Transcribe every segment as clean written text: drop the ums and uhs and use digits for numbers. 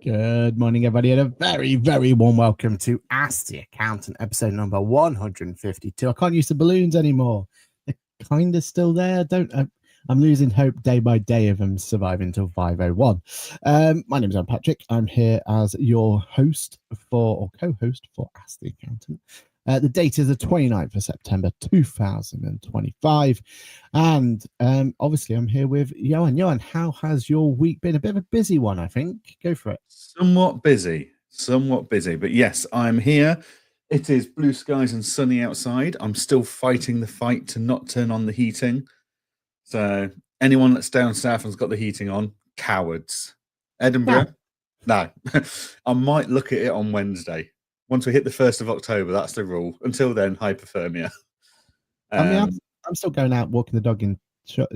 Good morning, everybody, and a very, very warm welcome to Ask the Accountant, episode number 152. I can't use the balloons anymore. They're kind of still there. I'm losing hope day by day of them surviving until 5:01. My name is Patrick. I'm here as your host or co-host for Ask the Accountant. The date is the 29th of September 2025. And obviously, I'm here with Johann. Johann, how has your week been? A bit of a busy one, I think. Go for it. Somewhat busy. But yes, I'm here. It is blue skies and sunny outside. I'm still fighting the fight to not turn on the heating. So anyone that's down south and's got the heating on, cowards. Edinburgh? No. I might look at it on Wednesday. Once we hit the 1st of October, that's the rule. Until then, hypothermia. I'm still going out walking the dog in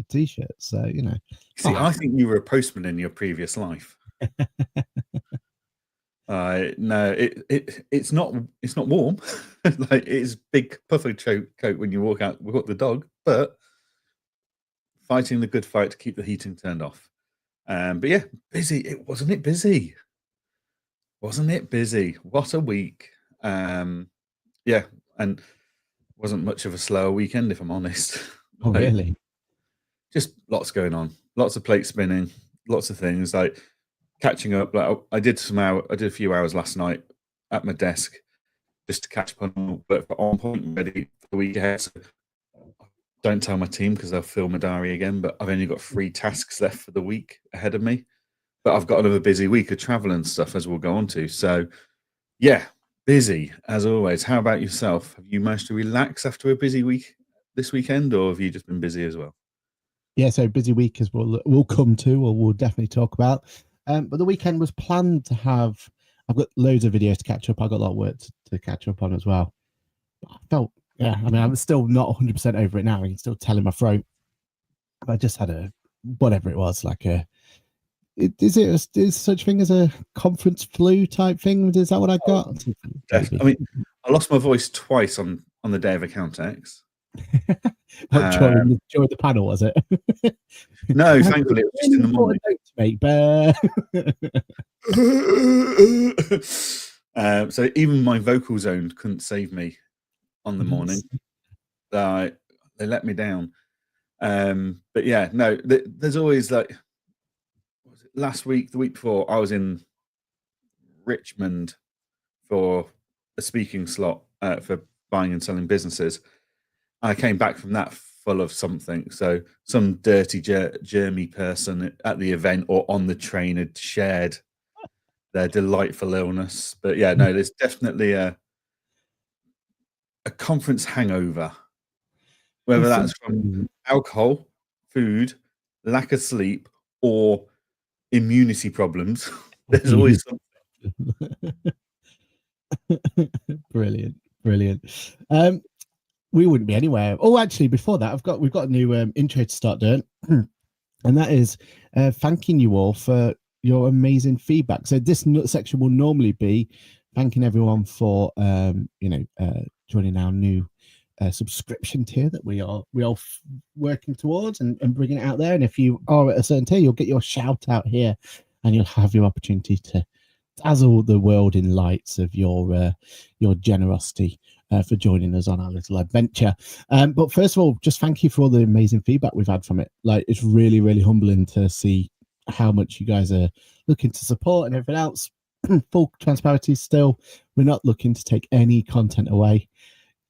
t-shirts, so you know. See, I think you were a postman in your previous life. No, it's not warm. Like it's big puffer coat when you walk the dog, but fighting the good fight to keep the heating turned off. But yeah, busy. Wasn't it busy? What a week. Yeah, and wasn't much of a slower weekend, if I'm honest. Oh, really? Just lots going on, lots of plate spinning, lots of things like catching up. Like I did a few hours last night at my desk just to catch up on, but on point, ready for the week ahead. So don't tell my team because they'll fill my diary again. But I've only got 3 tasks left for the week ahead of me. But I've got another busy week of travel and stuff, as we'll go on to. So yeah, busy as always. How about yourself? Have you managed to relax after a busy week this weekend, or have you just been busy as well? Yeah, so busy week as we'll come to, or we'll definitely talk about. But the weekend was planned to have. I've got loads of videos to catch up. I've got a lot of work to catch up on as well. I felt, yeah. I mean, I'm still not 100% over it now. I can still tell in my throat. I just had whatever it was, like is such thing as a conference flu type thing? Is that what I got? I mean, I lost my voice twice on the day of Accountex. During the panel, was it? No, thankfully it was just in the morning. So even my vocal zone couldn't save me on the morning. They let me down. But yeah, no, there's always like, last week, the week before, I was in Richmond for a speaking slot for buying and selling businesses. I came back from that full of something. So some dirty germy person at the event or on the train had shared their delightful illness. But yeah, no, there's definitely a conference hangover, whether that's from alcohol, food, lack of sleep, or immunity problems. There's always something. Brilliant. We wouldn't be anywhere. Oh, actually, before that, we've got a new intro to start doing, and that is thanking you all for your amazing feedback. So this section will normally be thanking everyone for joining our new subscription tier that we are working towards and bringing it out there. And if you are at a certain tier, you'll get your shout out here, and you'll have your opportunity to dazzle the world in lights of your generosity for joining us on our little adventure. But first of all, just thank you for all the amazing feedback we've had from it. Like, it's really, really humbling to see how much you guys are looking to support and everything else. Full transparency still, we're not looking to take any content away.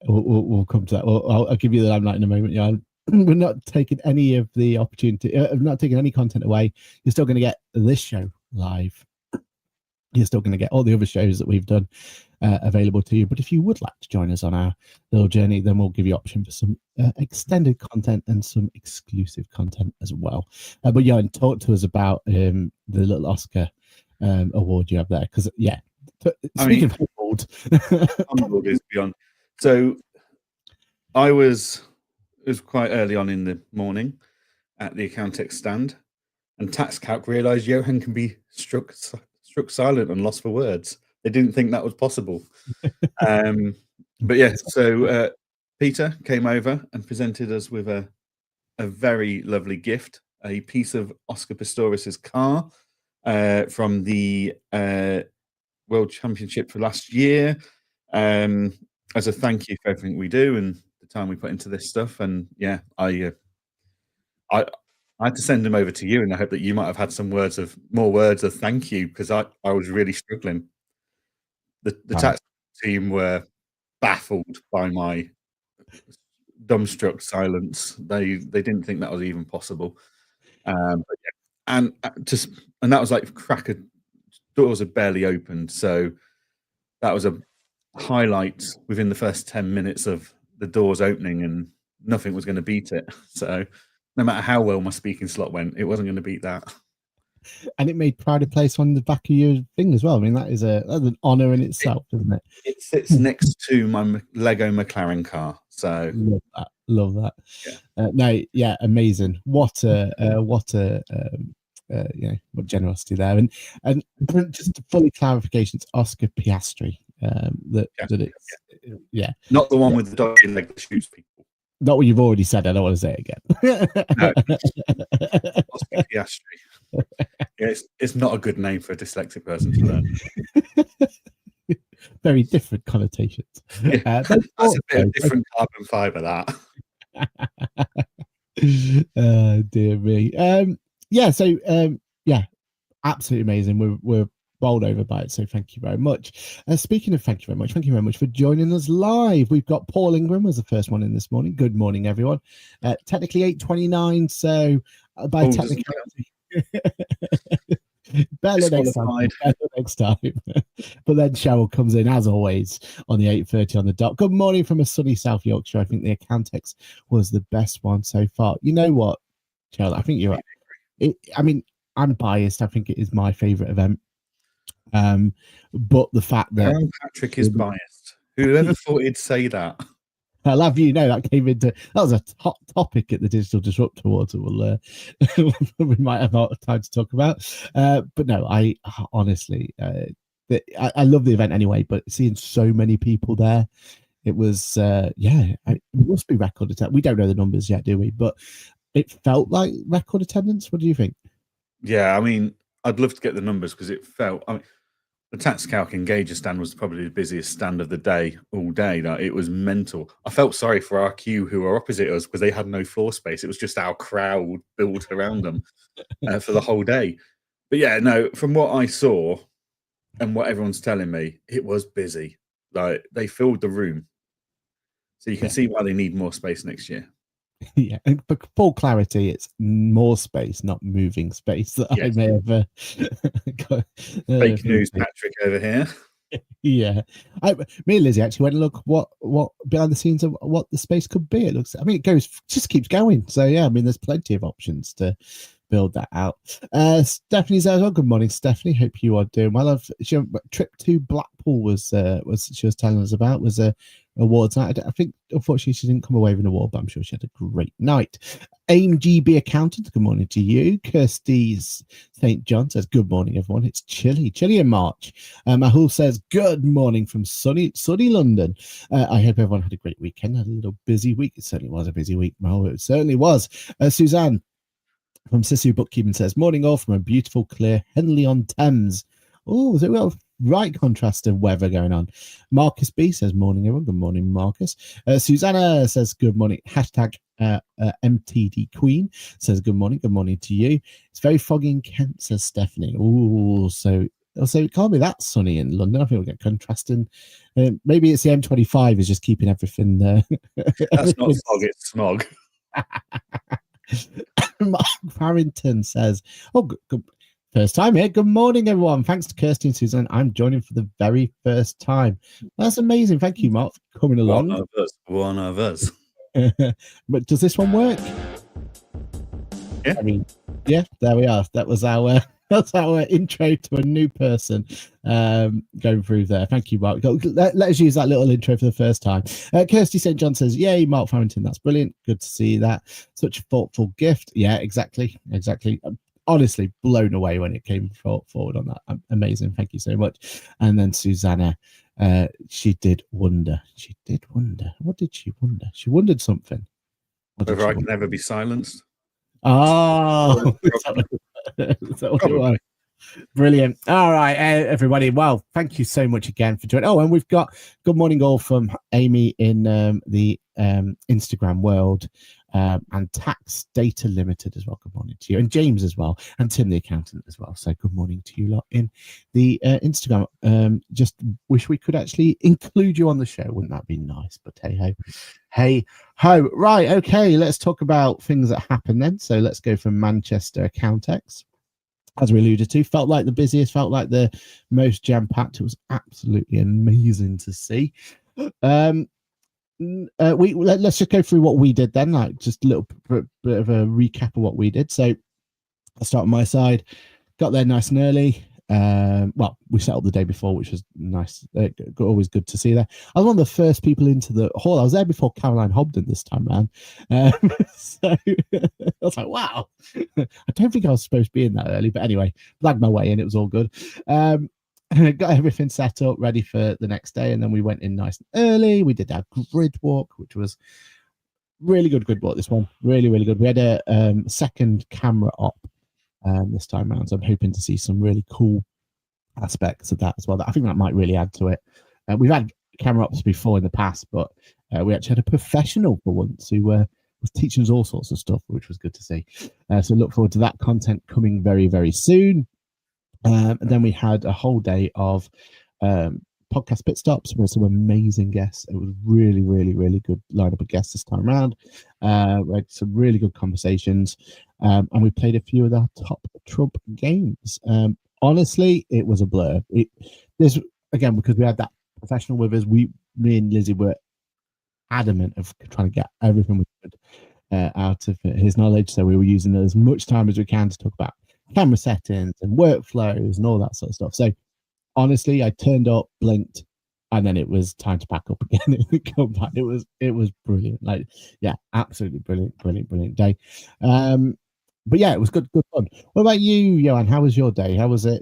We'll come to that. I'll give you the limelight in a moment. Yeah, we're not taking any of the opportunity, not taking any content away. You're still going to get this show live. You're still going to get all the other shows that we've done available to you. But if you would like to join us on our little journey, then we'll give you option for some extended content and some exclusive content as well. But yeah, and talk to us about the little Oscar award you have there. Because yeah, speaking of humbled, humbled is beyond. So it was quite early on in the morning at the Accountex stand, and TaxCalc realised Johann can be struck silent and lost for words. They didn't think that was possible. But yeah, so Peter came over and presented us with a very lovely gift, a piece of Oscar Pistorius's car, from the World Championship for last year, as a thank you for everything we do and the time we put into this stuff. And yeah, I had to send them over to you, and I hope that you might have had some more words of thank you, because I was really struggling. The tax team were baffled by my dumbstruck silence. They didn't think that was even possible. But yeah, and that was like doors had barely opened, so that was a highlight within the first 10 minutes of the doors opening, and nothing was going to beat it. So no matter how well my speaking slot went, it wasn't going to beat that. And it made Pride of Place on the back of your thing as well. I mean, that's an honour in itself, isn't it? It sits next to my Lego McLaren car. So love that. Yeah. Amazing. What generosity there. And just fully clarification, it's Oscar Piastri. Not the one with the dodgy leg that shoots people. Not what you've already said. I don't want to say it again. No. Oscar Piastri. Yeah, it's not a good name for a dyslexic person to learn. Very different connotations. Yeah, that's a bit of different carbon fiber, that. Dear me. Absolutely amazing. We're bowled over by it, so thank you very much. Speaking of thank you very much for joining us live. We've got Paul Ingram was the first one in this morning. Good morning, everyone. Technically 8:29, so by technicality better next time. But then Cheryl comes in as always on the 8:30 on the dot. Good morning from a sunny South Yorkshire. I think the Accountex was the best one so far. You know what, Cheryl, I think you're right. I mean, I'm biased. I think it is my favorite event. But the fact that Patrick is biased. Whoever thought he'd say that? I'll have you know that was a hot topic at the Digital Disrupt Awards that we might have time to talk about. But no, I honestly, I love the event anyway. But seeing so many people there, it was it must be record attendance. We don't know the numbers yet, do we? But it felt like record attendance. What do you think? Yeah, I mean, I'd love to get the numbers, because it felt. I mean, the Tax Calc Engager stand was probably the busiest stand of the day, all day. Like, it was mental. I felt sorry for our queue who were opposite us, because they had no floor space. It was just our crowd built around them for the whole day. But yeah, no, from what I saw and what everyone's telling me, it was busy. Like, they filled the room. So you can see why they need more space next year. Yeah, and for full clarity, it's more space, not moving space. That I may have fake news, Patrick over here. Yeah, me and Lizzie actually went and look what behind the scenes of what the space could be. It looks, I mean, just keeps going. So yeah, I mean, there's plenty of options to build that out. Stephanie's there as well. Good morning, Stephanie. Hope you are doing well. Trip to Blackpool was she was telling us about was a awards night. I think unfortunately she didn't come away with an award, but I'm sure she had a great night. AIM GB Accountant, good morning to you. Kirsty St. John says good morning, everyone. It's chilly in March. Mahul says good morning from sunny London. I hope everyone had a great weekend. Had a little busy week. It certainly was a busy week, Mahul. It certainly was. Suzanne from Sisu Bookkeeping says morning all from a beautiful clear Henley-on-Thames. Oh, so we have right contrast of weather going on. Marcus B says morning everyone. Good morning, Marcus. Susanna says good morning. Hashtag MTD Queen says good morning to you. It's very foggy in Kent, says Stephanie. Oh, so it can't be that sunny in London. I think we'll get contrasting. Maybe it's the M25 is just keeping everything there. That's not fog, it's smog. Mark Farrington says, oh, good. First time here. Good morning, everyone. Thanks to Kirsty and Susan. I'm joining for the very first time. That's amazing. Thank you, Mark, for coming along. One of us. But does this one work? Yeah. I mean, yeah, there we are. That's our intro to a new person going through there. Thank you, Mark. Let us use that little intro for the first time. Kirsty St. John says, yay, Mark Farrington. That's brilliant. Good to see that. Such a thoughtful gift. Yeah, exactly. Honestly blown away when it came forward on that. Amazing. Thank you so much. And then Susanna, she did wonder. What did she wonder? She wondered something. Whether I can ever be silenced. Oh, is that what it was? Brilliant. All right, everybody. Well, thank you so much again for joining. Oh, and we've got good morning all from Amy in the Instagram world, and Tax Data Limited as well. Good morning to you, and James as well, and Tim the accountant as well. So good morning to you lot in the Instagram. Just wish we could actually include you on the show. Wouldn't that be nice? But hey ho, hey ho. Right. Okay. Let's talk about things that happen then. So let's go from Manchester Accountex. As we alluded to, felt like the busiest, felt like the most jam-packed. It was absolutely amazing to see. Let's just go through what we did then, like just a little bit of a recap of what we did. So I'll start on my side. Got there nice and early. Well, we set up the day before, which was nice. Always good to see there. I was one of the first people into the hall. I was there before Caroline Hobden this time round. So I was like, wow. I don't think I was supposed to be in that early, but anyway, lagged my way in. It was all good. Got everything set up, ready for the next day, and then we went in nice and early. We did our grid walk, which was really good grid walk. This one, really, really good. We had a second camera op this time around, so I'm hoping to see some really cool aspects of that as well. I think that might really add to it. We've had camera ops before in the past, but we actually had a professional for once who was teaching us all sorts of stuff, which was good to see. So look forward to that content coming very, very soon. And then we had a whole day of podcast pit stops with some amazing guests. It was really, really, really good lineup of guests this time around. We had some really good conversations, and we played a few of the top Trump games. Honestly, it was a blur. This again because we had that professional with us. Me and Lizzie were adamant of trying to get everything we could out of his knowledge. So we were using as much time as we can to talk about camera settings and workflows and all that sort of stuff. So honestly, I turned up, blinked, and then it was time to pack up again and come back. It was brilliant. Like, yeah, absolutely brilliant day. But yeah, it was good fun. What about you, Johann? How was your day? How was it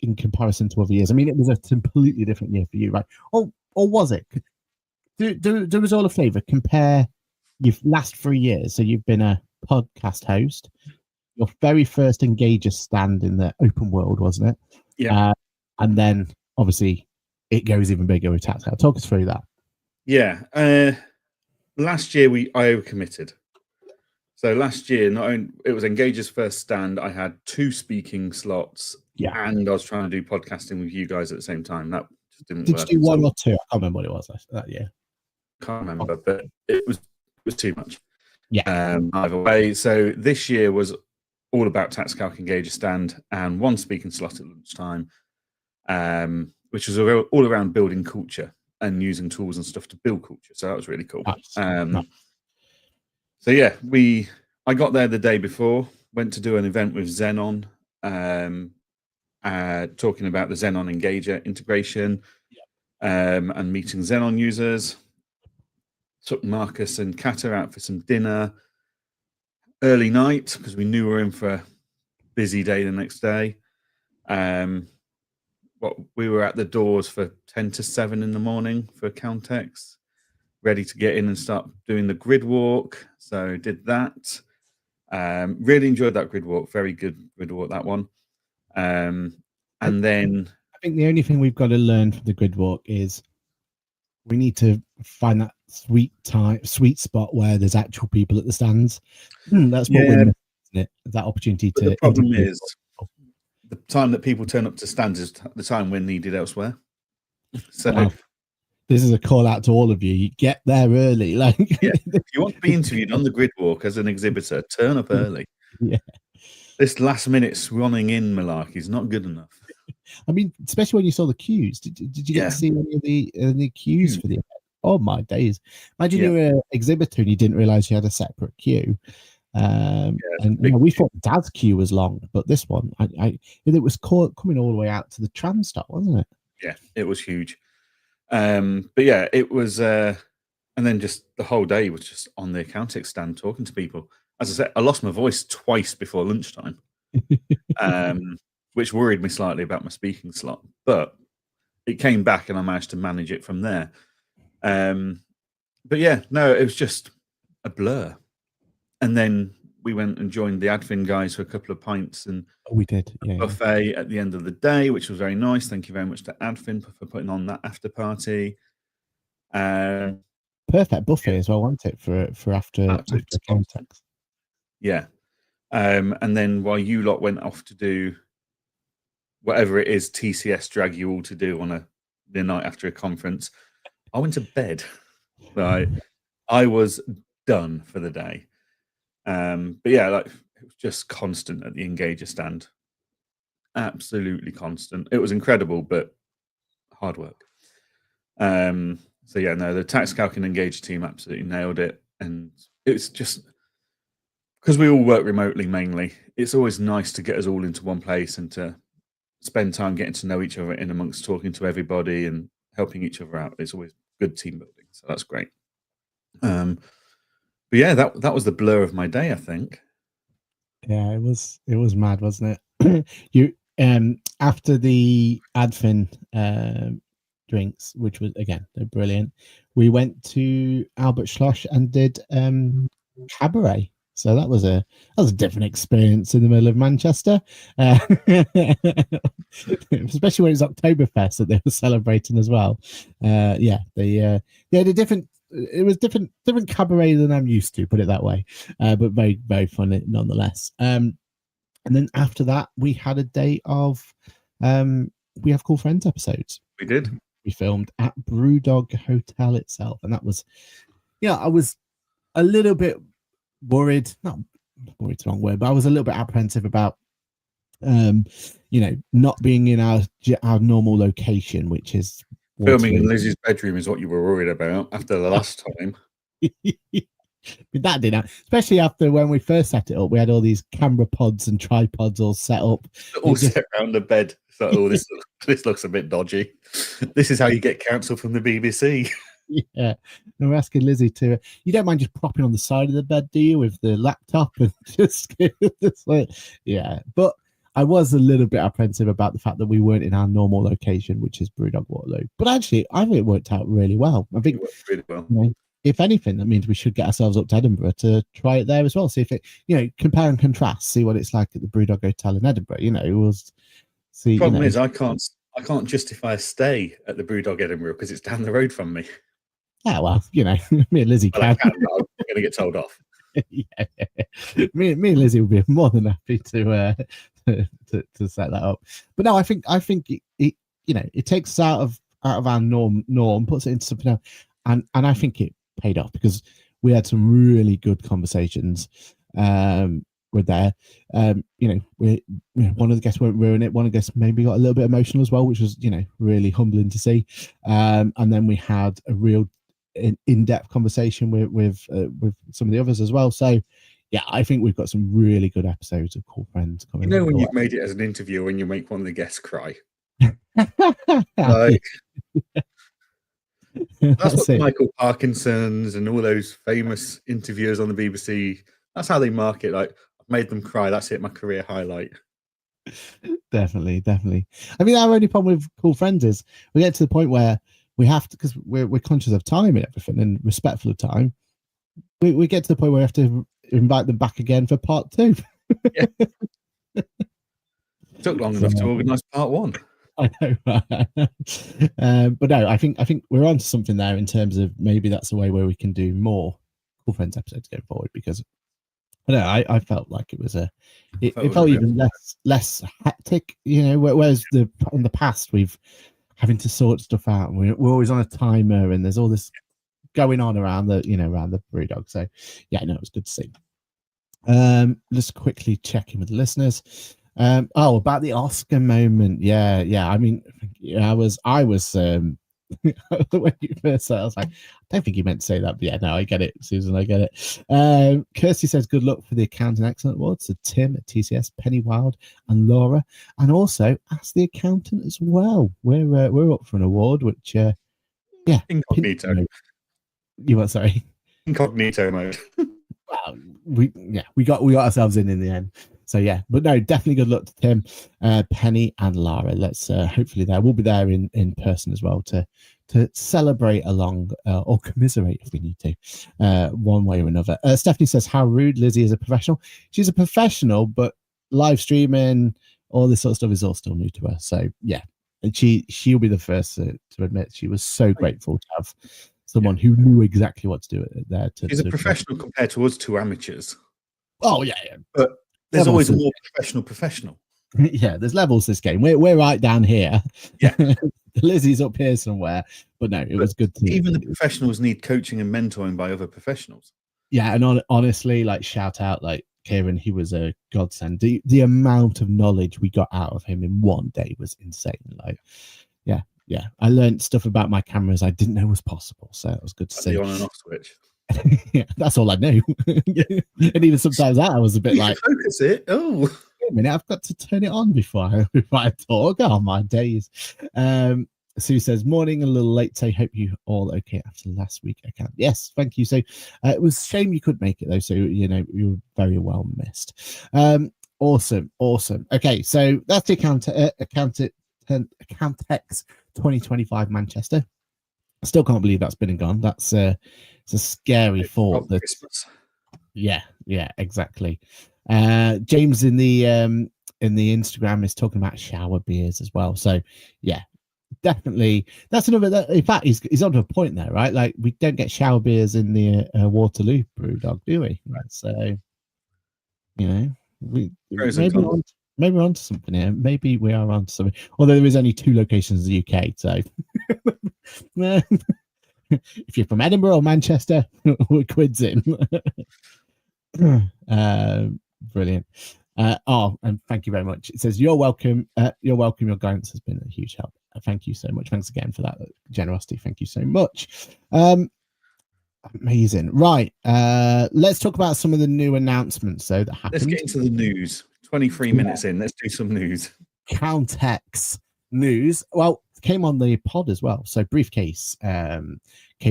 in comparison to other years? I mean, it was a completely different year for you, right? Or was it? Do us all a favour. Compare your last 3 years. So you've been a podcast host. Your very first Engager stand in the open world, wasn't it? Yeah. And then obviously it goes even bigger with Tactile. Talk us through that. Yeah. Last year I overcommitted. So last year, it was Engager's first stand. I had 2 speaking slots, and I was trying to do podcasting with you guys at the same time. That just didn't work. Did you do 1 or 2? I can't remember what it was that year. Can't remember, but it was too much. Yeah. Either way, so this year was all about Tax Calc Engager stand and 1 speaking slot at lunchtime, which was all around building culture and using tools and stuff to build culture. So that was really cool. Nice. So yeah, I got there the day before, went to do an event with Xenon, talking about the Xenon Engager integration, and meeting Xenon users. Took Marcus and Kata out for some dinner. Early night, because we knew we were in for a busy day the next day. We were at the doors for 10 to 7 in the morning for Accountex, ready to get in and start doing the grid walk. So did that. Really enjoyed that grid walk. Very good grid walk, that one. And then I think the only thing we've got to learn from the grid walk is we need to find that sweet spot where there's actual people at the stands. That's what we're missing, isn't it? That opportunity to. The problem is the time that people turn up to stands is the time we're needed elsewhere. So wow. This is a call out to all of you. You get there early. Like, if you want to be interviewed on the grid walk as an exhibitor, turn up early. Yeah. This last minute swanning in malarkey is not good enough. I mean, especially when you saw the queues. Did you get to see any of the queues for the event? Oh my days! Imagine you were an exhibitor and you didn't realize you had a separate queue. And we thought Dad's queue was long, but this one, it was coming all the way out to the tram stop, wasn't it? Yeah, it was huge. But yeah, it was, and then just the whole day was just on the Accountex stand talking to people. As I said, I lost my voice twice before lunchtime, which worried me slightly about my speaking slot, but it came back and I managed to manage it from there. But yeah, no, it was just a blur. And then we went and joined the admin guys for a couple of pints and we did, buffet at the end of the day, which was very nice. Thank you very much to admin for putting on that after party. Perfect buffet as well, wasn't it, for after context? Yeah. And then while you lot went off to do whatever it is TCS drag you all to do on the night after a conference, I went to bed. Right. I was done for the day. But yeah, like it was just constant at the Engager stand. Absolutely constant. It was incredible, but hard work. So yeah, no, the tax calc and Engager team absolutely nailed it. And it's just because we all work remotely mainly, it's always nice to get us all into one place and to spend time getting to know each other in amongst talking to everybody and helping each other out. It's always good team building. So that's great. But yeah, that was the blur of my day, I think. Yeah, it was mad, wasn't it? You after the admin drinks, which was again they're brilliant, we went to Albert Schloss and did cabaret. So that was a different experience in the middle of Manchester, especially when it's Oktoberfest that they were celebrating as well. Yeah, they had a different. It was different cabaret than I'm used to, put it that way, but very, very funny nonetheless. And then after that, we had a day of we have Cool Friends episodes. We did. We filmed at Brewdog Hotel itself, and that was, I was a little bit worried. Not worried's the wrong word, but I was a little bit apprehensive about, not being in our normal location, which is. Filming in Lizzie's bedroom is what you were worried about after the last time. But that didn't, especially after when we first set it up, we had all these camera pods and tripods all set up. All set around the bed. So, this looks a bit dodgy. This is how you get counsel from the BBC. Yeah. And we're asking Lizzie to, you don't mind just propping on the side of the bed, do you, with the laptop and just like, yeah. But I was a little bit apprehensive about the fact that we weren't in our normal location, which is Brewdog Waterloo. But actually, I think it worked out really well. I think, really well. If anything, that means we should get ourselves up to Edinburgh to try it there as well. See if it, compare and contrast, see what it's like at the Brewdog Hotel in Edinburgh. It was. See, the problem is, I can't justify a stay at the Brewdog Edinburgh because it's down the road from me. Yeah, well, me and Lizzie can. I'm going to get told off. Yeah. Me and Lizzie will be more than happy to set that up. But no, I think it takes us out of our norm, puts it into something else, and I think it paid off because we had some really good conversations. With there, we one of the guests won't ruin it. One of the guests maybe got a little bit emotional as well, which was really humbling to see. And then we had a real in-depth conversation with some of the others as well. So yeah, I think we've got some really good episodes of Cool Friends coming. When you've made it as an interview, when you make one of the guests cry, like that's what Michael Parkinson's and all those famous interviewers on the BBC. That's how they market. Like, I've made them cry. That's it. My career highlight. Definitely. I mean, our only problem with Cool Friends is we get to the point where we have to, because we're conscious of time and everything and respectful of time. We get to the point where we have to invite them back again for part 2. Yeah. It took long enough to organise part 1. I know. But no, I think we're on to something there in terms of maybe that's the way where we can do more Cool Friends episodes going forward, because I felt like it was it felt even less hectic, whereas in the past we've having to sort stuff out and we're always on a timer and there's all this going on around the Brewdog. So yeah, no, it was good to see. Just quickly checking with the listeners. About the Oscar moment. Yeah. I mean, I was when you first said it, I was like, I don't think you meant to say that, but yeah, no, I get it, Susan, I get it. Kirsty says good luck for the Accounting Excellent Awards to Tim at TCS, Penny Wild, and Laura, and also Ask the Accountant as well. We're up for an award, which incognito. You what? Sorry, incognito mode. Well, we got ourselves in the end. So yeah, but no, definitely good luck to Tim, Penny, and Lara. Let's hopefully we'll be there in person as well to to celebrate along or commiserate if we need to, one way or another. Stephanie says, how rude. Lizzie is a professional. She's a professional, but live streaming, all this sort of stuff is all still new to her. So yeah, and she'll be the first to admit she was so grateful to have someone who knew exactly what to do there. She's a professional compared to us two amateurs. Oh yeah. But there's always a more professional. Yeah, there's levels this game. We're right down here. Yeah. Lizzie's up here somewhere. But no, it was good to even the professionals need coaching and mentoring by other professionals. Yeah, and honestly, like, shout out, like, Kieran, he was a godsend. The amount of knowledge we got out of him in one day was insane. Like, yeah. I learned stuff about my cameras I didn't know was possible. So it was good to see. The on and off switch. Yeah, that's all I knew. And even sometimes that I was a bit like, focus it. Oh, wait a minute, I've got to turn it on before I talk. Oh my days. Sue says, morning, a little late. So hope you all okay after last week. I can. Yes, thank you. So it was a shame you couldn't make it though. So you know, you were very well missed. Awesome. Okay, so that's the Accountex 2025 Manchester. I still can't believe that's been and gone. That's it's a scary thought. That, yeah, exactly. James in the Instagram is talking about shower beers as well. So yeah, definitely that's another. In fact, he's onto a point there, right? Like, we don't get shower beers in the Waterloo Brewdog, do we? Right. So you know, maybe we're onto something here. Maybe we are onto something. Although there is only 2 locations in the UK, so if you're from Edinburgh or Manchester, we're quids in. Brilliant. And thank you very much. It says, you're welcome. You're welcome. Your guidance has been a huge help. Thank you so much. Thanks again for that generosity. Thank you so much. Amazing. Right. Let's talk about some of the new announcements though that happened. Let's get into the news. 23 minutes in. Let's do some news. Accountex news. Well, came on the pod as well. So Briefcase came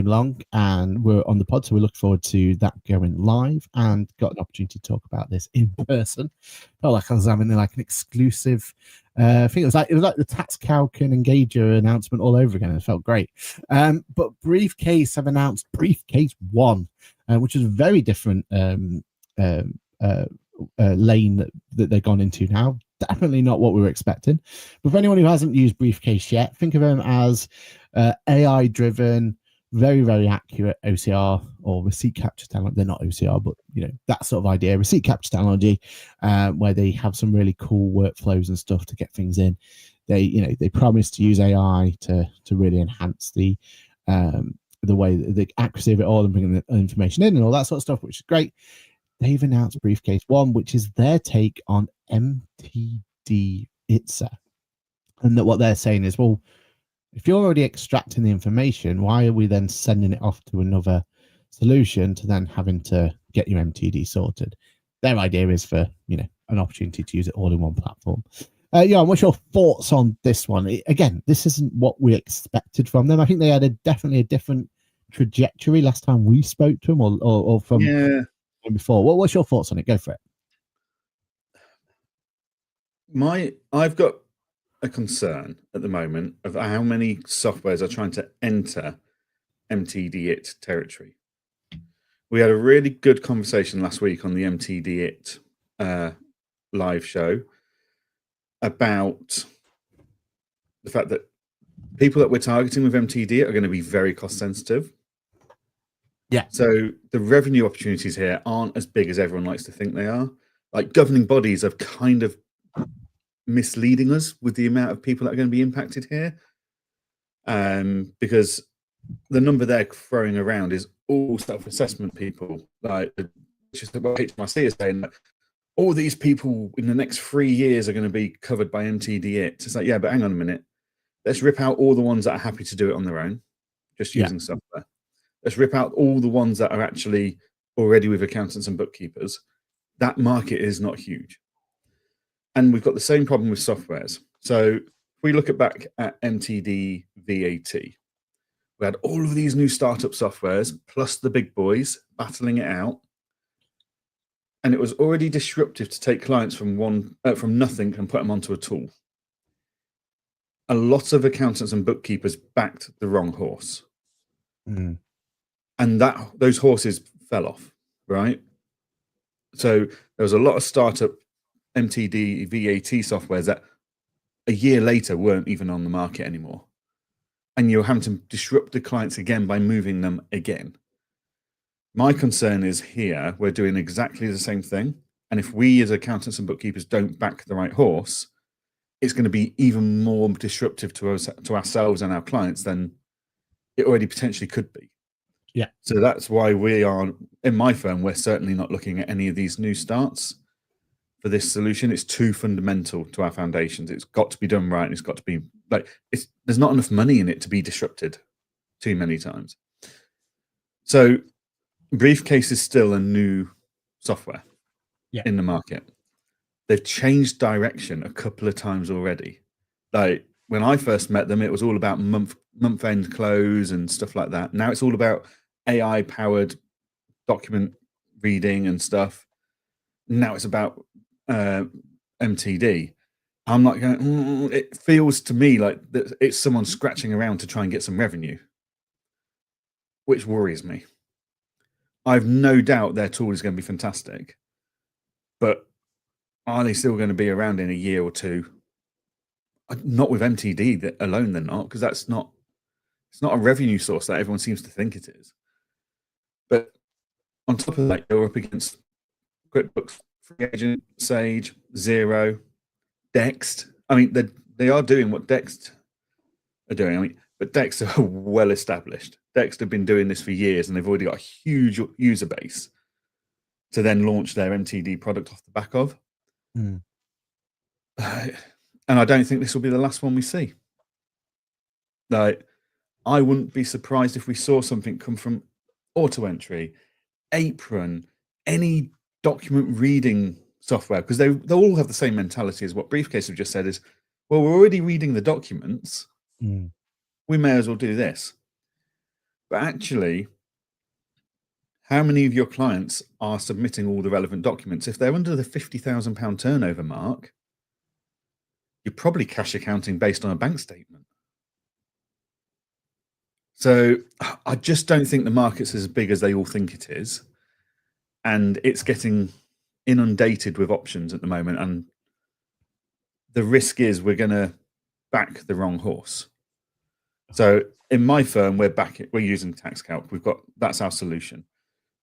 along and we're on the pod. So we look forward to that going live and got an opportunity to talk about this in person. Felt like I was having like an exclusive. I think it was like the Tax Calc and Engager announcement all over again. It felt great. But Briefcase have announced Briefcase 1, which is a very different lane that they've gone into now. Definitely not what we were expecting. But for anyone who hasn't used Briefcase yet, think of them as AI driven, very, very accurate OCR or receipt capture technology. They're not OCR, but you know, that sort of idea, receipt capture technology, where they have some really cool workflows and stuff to get things in. They promise to use AI to really enhance the way, the accuracy of it all and bringing the information in and all that sort of stuff, which is great. They've announced Briefcase 1, which is their take on MTD ITSA. And that what they're saying is, well, if you're already extracting the information, why are we then sending it off to another solution to then having to get your MTD sorted? Their idea is for, an opportunity to use it all in one platform. Yeah, what's your thoughts on this one? Again, this isn't what we expected from them. I think they had definitely a different trajectory last time we spoke to them or from... Yeah. Before. What's your thoughts on it? Go for it. I've got a concern at the moment of how many softwares are trying to enter MTD-IT territory. We had a really good conversation last week on the MTD-IT live show about the fact that people that we're targeting with MTD are going to be very cost sensitive. Yeah. So the revenue opportunities here aren't as big as everyone likes to think they are. Like, governing bodies are kind of misleading us with the amount of people that are going to be impacted here. Because the number they're throwing around is all self-assessment people. Like, just what HMRC is saying, that all these people in the next 3 years are going to be covered by MTD-IT. It's like, yeah, but hang on a minute. Let's rip out all the ones that are happy to do it on their own, just using software. Let's rip out all the ones that are actually already with accountants and bookkeepers. That market is not huge. And we've got the same problem with softwares. So if we look back at MTD VAT, we had all of these new startup softwares plus the big boys battling it out. And it was already disruptive to take clients from nothing and put them onto a tool. a lot of accountants and bookkeepers backed the wrong horse. Mm. And those horses fell off, right? So there was a lot of startup MTD, VAT softwares that a year later weren't even on the market anymore. And you're having to disrupt the clients again by moving them again. My concern is here, we're doing exactly the same thing. And if we as accountants and bookkeepers don't back the right horse, it's going to be even more disruptive to ourselves and our clients than it already potentially could be. Yeah. So that's why we are, in my firm, we're certainly not looking at any of these new starts for this solution. It's too fundamental to our foundations. It's got to be done right. And it's got to be like, there's not enough money in it to be disrupted too many times. So Briefcase is still a new software in the market. They've changed direction a couple of times already. Like when I first met them, it was all about month-end close and stuff like that. Now it's all about AI-powered document reading and stuff. Now it's about MTD. I'm not going. It feels to me like it's someone scratching around to try and get some revenue, which worries me. I've no doubt their tool is going to be fantastic, but are they still going to be around in a year or two? Not with MTD alone, they're not, because it's not a revenue source that everyone seems to think it is. But on top of that, you're up against QuickBooks, Free Agent, Sage, Xero, Dext. I mean, they are doing what Dext are doing. I mean, but Dext are well established. Dext have been doing this for years, and they've already got a huge user base to then launch their MTD product off the back of. Mm. And I don't think this will be the last one we see. Like, I wouldn't be surprised if we saw something come from Auto Entry, Apron, any document reading software, because they'll all have the same mentality as what Briefcase have just said is, well, we're already reading the documents. We may as well do this. But actually, how many of your clients are submitting all the relevant documents? If they're under the £50,000 turnover mark, you're probably cash accounting based on a bank statement. So I just don't think the market's as big as they all think it is. And it's getting inundated with options at the moment. And the risk is we're going to back the wrong horse. So in my firm, we're using TaxCalc. That's our solution,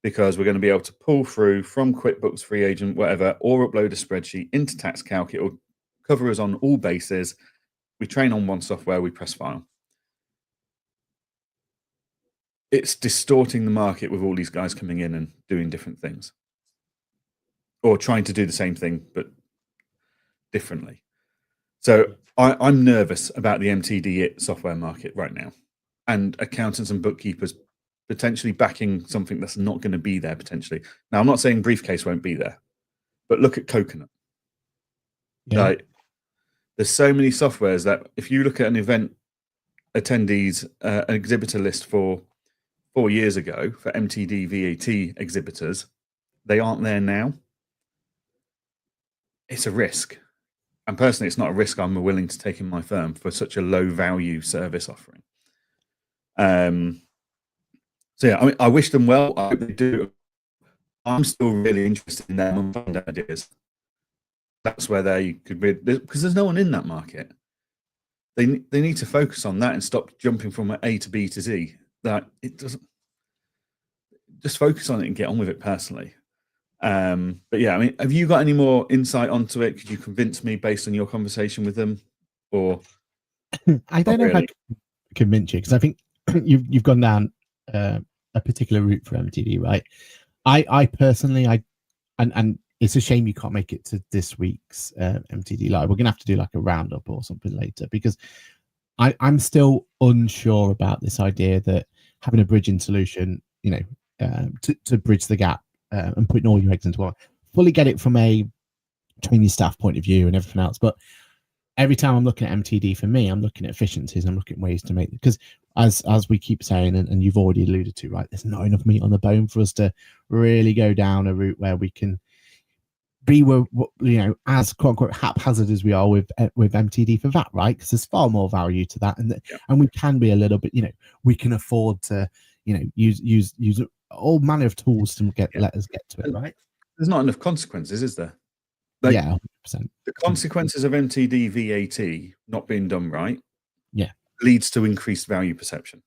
because we're going to be able to pull through from QuickBooks, Free Agent, whatever, or upload a spreadsheet into TaxCalc. It will cover us on all bases. We train on one software, we press file. It's distorting the market with all these guys coming in and doing different things, or trying to do the same thing but differently. So I'm nervous about the MTD software market right now, and accountants and bookkeepers potentially backing something that's not going to be there potentially. Now, I'm not saying Briefcase won't be there, but look at Coconut. Yeah. Like, there's so many softwares that if you look at an event attendees, an exhibitor list for 4 years ago for MTD VAT exhibitors, they aren't there now. It's a risk. And personally, it's not a risk I'm willing to take in my firm for such a low value service offering. So yeah, I mean, I wish them well. I hope they do. I'm still really interested in their month-end ideas. That's where they could be, because there's no one in that market. They need to focus on that and stop jumping from A to B to Z. That it doesn't. Just focus on it and get on with it personally. But yeah, I mean, have you got any more insight onto it? Could you convince me based on your conversation with them, or I don't know if I can convince you, because I think you've gone down a particular route for MTD, right? I personally, and it's a shame you can't make it to this week's MTD live. We're gonna have to do like a roundup or something later, because I'm still unsure about this idea that having a bridging solution, to bridge the gap and putting all your eggs into one. Fully get it from a training staff point of view and everything else, but every time I'm looking at MTD, for me, I'm looking at efficiencies. I'm looking at ways to make, because as we keep saying, and you've already alluded to, right, there's not enough meat on the bone for us to really go down a route where we can B, we're, you know, as quote unquote haphazard as we are with MTD for that, right? Because there's far more value to that, and and we can be a little bit, you know, we can afford to, you know, use all manner of tools to let us get to it, right? There's not enough consequences, is there? Like, yeah, 100%. The consequences of MTD VAT not being done right, leads to increased value perception.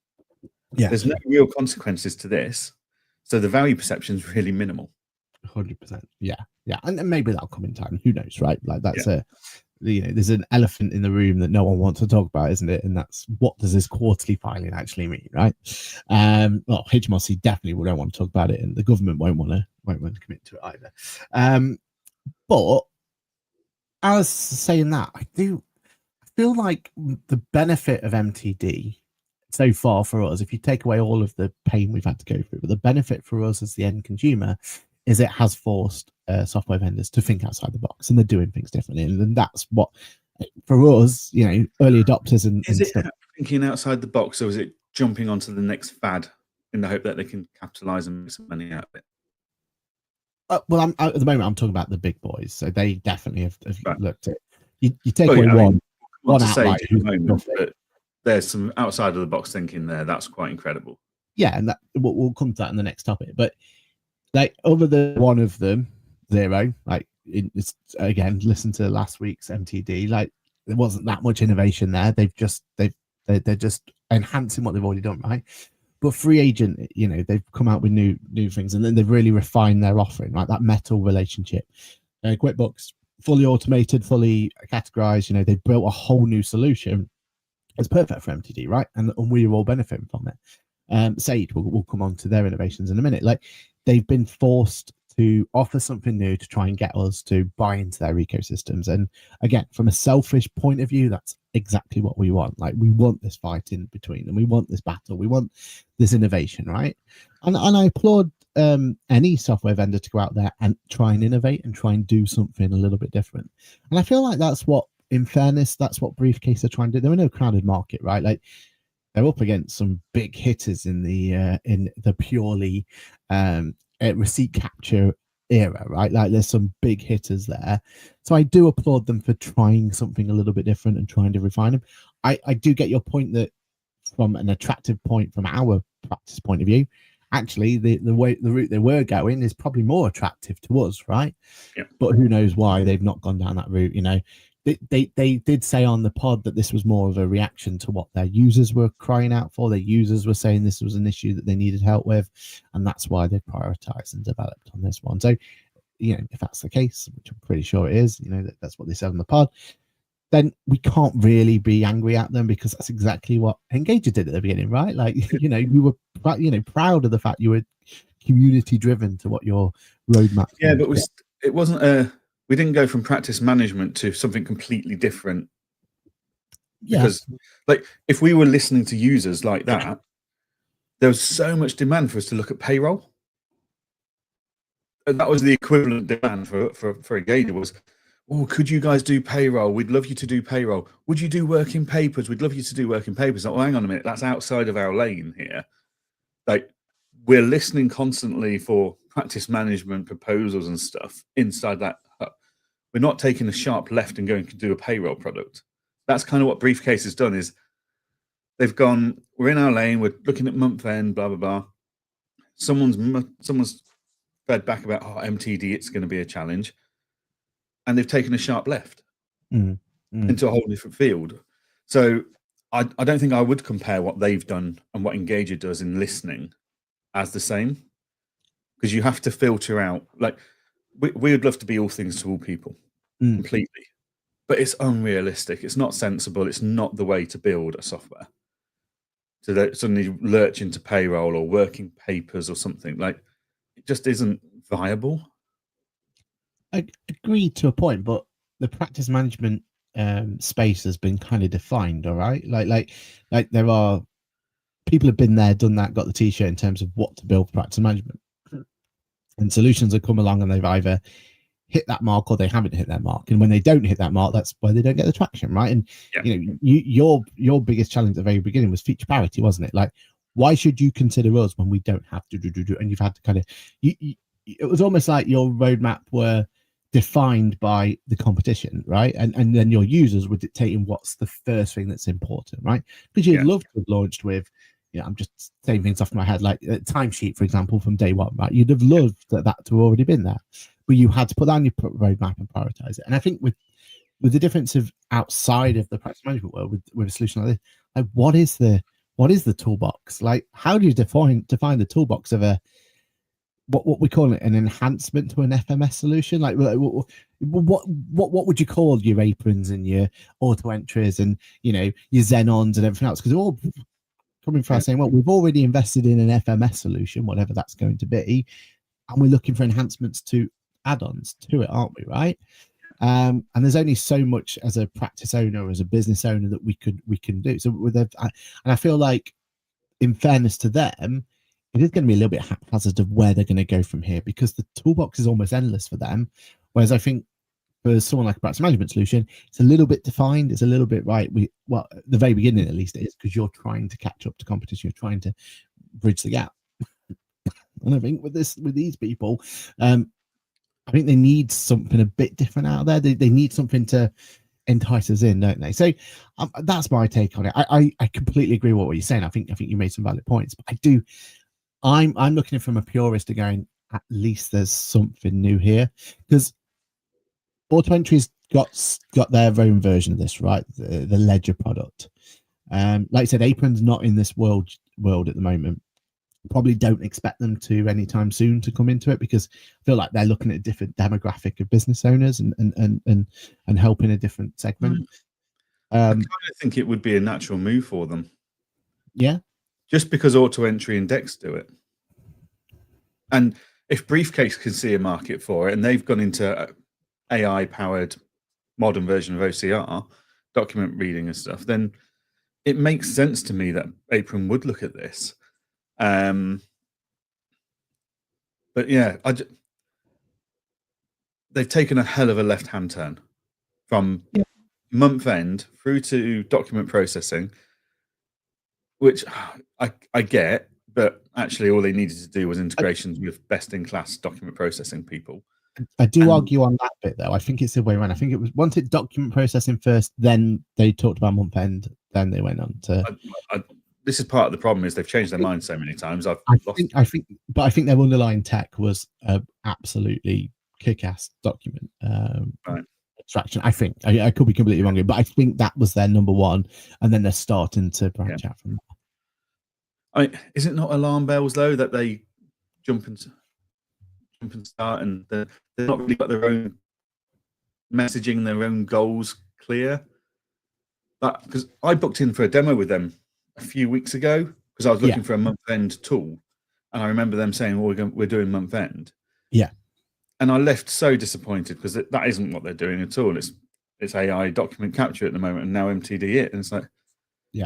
Yeah, there's no real consequences to this, so the value perception is really minimal. 100%. Yeah, and maybe that'll come in time. Who knows, right? Like that's you know, there's an elephant in the room that no one wants to talk about, isn't it? And that's, what does this quarterly filing actually mean, right? Well, HMRC definitely don't want to talk about it, and the government won't want to commit to it either. But as saying that, I feel like the benefit of MTD so far for us, if you take away all of the pain we've had to go through, but the benefit for us as the end consumer is it has forced software vendors to think outside the box, and they're doing things differently. And that's what, for us, you know, early adopters and stuff. Thinking outside the box, or is it jumping onto the next fad in the hope that they can capitalize and make some money out of it? Well, at the moment I'm talking about the big boys, so they definitely have looked at you take away one outright, but there's some outside of the box thinking there. That's quite incredible. Yeah, and that we'll come to that in the next topic. But like, other than one of them, zero, like it's, again, listen to last week's MTD, like there wasn't that much innovation there. They're just enhancing what they've already done, right? But Free Agent, you know, they've come out with new things, and then they've really refined their offering, right? That metal relationship. QuickBooks, fully automated, fully categorized, you know, they've built a whole new solution. It's perfect for MTD, right? And we're all benefiting from it. Sage, we'll come on to their innovations in a minute. Like, they've been forced to offer something new to try and get us to buy into their ecosystems. And again, from a selfish point of view, that's exactly what we want. Like, we want this fight in between, and we want this battle, we want this innovation, right? And I applaud any software vendor to go out there and try and innovate and try and do something a little bit different. And I feel like that's what, in fairness, that's what Briefcase are trying to do. They're in a crowded market, right? Like, they're up against some big hitters in the purely receipt capture era, right? Like, there's some big hitters there. So I do applaud them for trying something a little bit different and trying to refine them. I do get your point that from an attractive point, from our practice point of view, actually the route they were going is probably more attractive to us, right? Yeah. But who knows why they've not gone down that route, you know. They did say on the pod that this was more of a reaction to what their users were crying out for. Their users were saying this was an issue that they needed help with, and that's why they prioritized and developed on this one. So, you know, if that's the case, which I'm pretty sure it is, you know, that's what they said on the pod, then we can't really be angry at them, because that's exactly what Engager did at the beginning, right? Like, you know, you were, you know, proud of the fact you were community driven to what your roadmap. Yeah, but it wasn't we didn't go from practice management to something completely different. Yeah. Because, like, if we were listening to users like that, there was so much demand for us to look at payroll. And that was the equivalent demand for Engager was, oh, could you guys do payroll? We'd love you to do payroll. Would you do working papers? We'd love you to do working papers. Oh, hang on a minute. That's outside of our lane here. Like, we're listening constantly for practice management proposals and stuff inside that. We're not taking a sharp left and going to do a payroll product. That's kind of what Briefcase has done, is they've gone, we're in our lane, we're looking at month end, blah, blah, blah. Someone's fed back about, oh, MTD, it's going to be a challenge. And they've taken a sharp left into a whole different field. So I don't think I would compare what they've done and what Engager does in listening as the same, because you have to filter out, like, we would love to be all things to all people completely, but it's unrealistic. It's not sensible. It's not the way to build a software. So that suddenly lurch into payroll or working papers or something, like, it just isn't viable. I agree to a point, but the practice management space has been kind of defined, all right? Like there are people have been there, done that, got the t-shirt in terms of what to build practice management. And solutions have come along and they've either hit that mark or they haven't hit that mark. And when they don't hit that mark, that's why they don't get the traction, right? And you know, your biggest challenge at the very beginning was feature parity, wasn't it? Like, why should you consider us when we don't have to do? And you've had to kind of, it was almost like your roadmap were defined by the competition, right? And then your users were dictating what's the first thing that's important, right? Because you'd love to have launched with, I'm just saying things off my head, like a timesheet, for example, from day one, right? You'd have loved that to have already been there, but you had to put that on your roadmap and prioritize it. And I think with the difference of outside of the practice management world, with a solution like this, like what is the toolbox? Like, how do you define the toolbox of a what we call it, an enhancement to an FMS solution? Like what would you call your aprons and your auto entries and your Xenons and everything else? Because they're all coming from saying, well, we've already invested in an FMS solution, whatever that's going to be, and we're looking for enhancements to add-ons to it, aren't we? Right. And there's only so much as a practice owner or as a business owner that we can do. So and I feel like, in fairness to them, it is going to be a little bit haphazard of where they're going to go from here, because the toolbox is almost endless for them. Whereas I think for someone like a practice management solution, it's a little bit defined. It's a little bit right. At the very beginning, at least, it is, because you're trying to catch up to competition. You're trying to bridge the gap. And I think with these people, I think they need something a bit different out there. They need something to entice us in, don't they? So that's my take on it. I completely agree with what you're saying. I think you made some valid points, but I'm looking at it from a purist, going, at least there's something new here, because auto entry's got their own version of this, right? The ledger product. Like I said, apron's not in this world at the moment. Probably don't expect them to anytime soon to come into it, because I feel like they're looking at a different demographic of business owners and helping a different segment. I kind of think it would be a natural move for them. Yeah. Just because auto entry and Dex do it. And if Briefcase can see a market for it, and they've gone into AI powered modern version of OCR, document reading and stuff, then it makes sense to me that Apron would look at this. But yeah, they've taken a hell of a left-hand turn from month end through to document processing, which I get, but actually all they needed to do was integrations with best-in-class document processing people. I do argue on that bit, though. I think it's the way around. I think it was once it document processing first, then they talked about month end, then they went on to. This is part of the problem, is they've changed their mind so many times. I think their underlying tech was absolutely kick-ass document extraction. I think I could be completely wrong, but I think that was their number one, and then they're starting to branch out from that. Is it not alarm bells though that they jump and start, and they're not really got their own messaging, their own goals clear? Because I booked in for a demo with them a few weeks ago, because I was looking for a month-end tool, and I remember them saying, "Well, we're doing month-end." Yeah, and I left so disappointed, because that isn't what they're doing at all. It's AI document capture at the moment, and now MTD it, and it's like,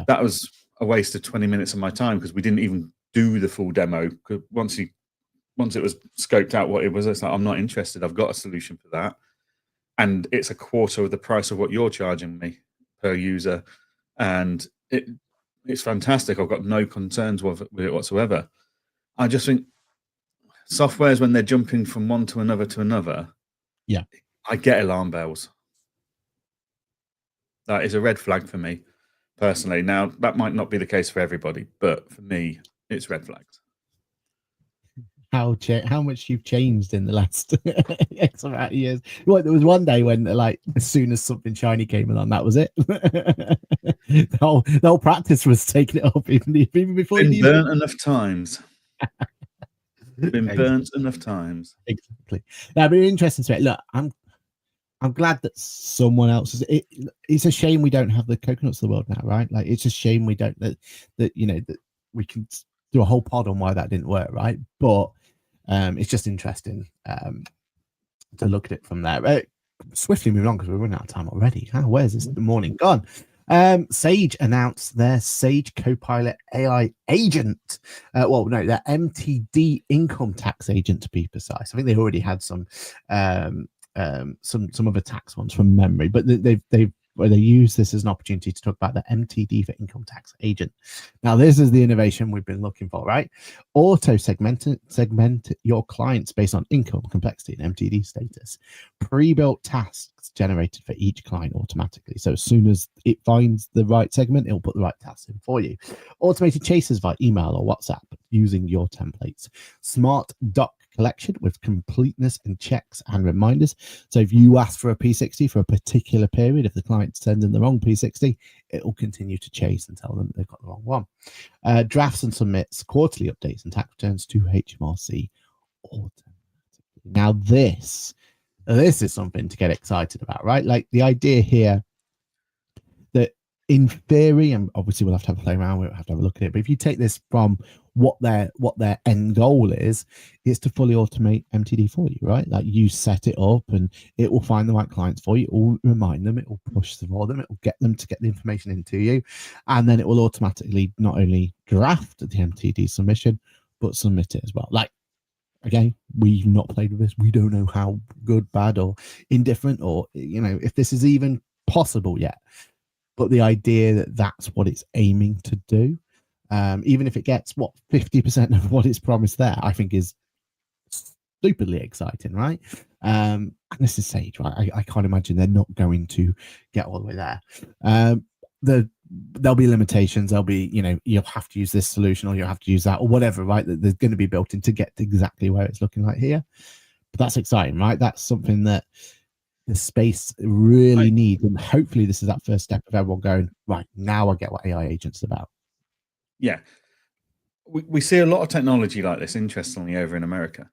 that was a waste of 20 minutes of my time, because we didn't even do the full demo. Because once it was scoped out what it was, it's like, I'm not interested. I've got a solution for that, and it's a quarter of the price of what you're charging me per user, and it's fantastic. I've got no concerns with it whatsoever. I just think softwares, when they're jumping from one to another, I get alarm bells. That is a red flag for me personally. Now, that might not be the case for everybody, but for me, it's red flags. How much you've changed in the last X amount of years. Well, there was one day when, like, as soon as something shiny came along, that was it. the whole practice was taking it up even before. Been burnt enough times. Been burnt enough times. Exactly. That'd be interesting to it. Look, I'm glad that someone else is. It's a shame we don't have the coconuts of the world now, right? Like, it's a shame we don't that we can do a whole pod on why that didn't work, right? But it's just interesting to look at it from there. Swiftly moving on, because we're running out of time already. Where's this morning gone? Sage announced their Sage Copilot AI agent. Their MTD income tax agent, to be precise. I think they already had some other tax ones from memory, but they've where they use this as an opportunity to talk about the MTD for income tax agent. Now, this is the innovation we've been looking for, right? Auto segment your clients based on income, complexity, and MTD status. Pre-built tasks generated for each client automatically. So as soon as it finds the right segment, it'll put the right tasks in for you. Automated chases via email or WhatsApp using your templates. Smart doc collection with completeness and checks and reminders. So if you ask for a P60 for a particular period, if the client sends in the wrong P60, it will continue to chase and tell them they've got the wrong one. Drafts and submits quarterly updates and tax returns to HMRC automatically. Now this is something to get excited about, right? Like the idea here that in theory, and obviously we'll have to have a play around, we'll have to have a look at it, but if you take this from what their end goal is to fully automate MTD for you, right? Like you set it up and it will find the right clients for you, it will remind them, it will push for them, it will get them to get the information into you, and then it will automatically not only draft the MTD submission but submit it as well. Like, again, we've not played with this, we don't know how good, bad, or indifferent, or if this is even possible yet, but the idea that that's what it's aiming to do, even if it gets 50% of what it's promised there, I think is stupidly exciting, right? And this is Sage, right? I can't imagine they're not going to get all the way there. There'll be limitations. There'll be, you'll have to use this solution or you'll have to use that or whatever, right? That there's going to be built in to get to exactly where it's looking like here. But that's exciting, right? That's something that the space really needs, and hopefully this is that first step of everyone going, right, now I get what AI agents are about. Yeah, we see a lot of technology like this, interestingly, over in America,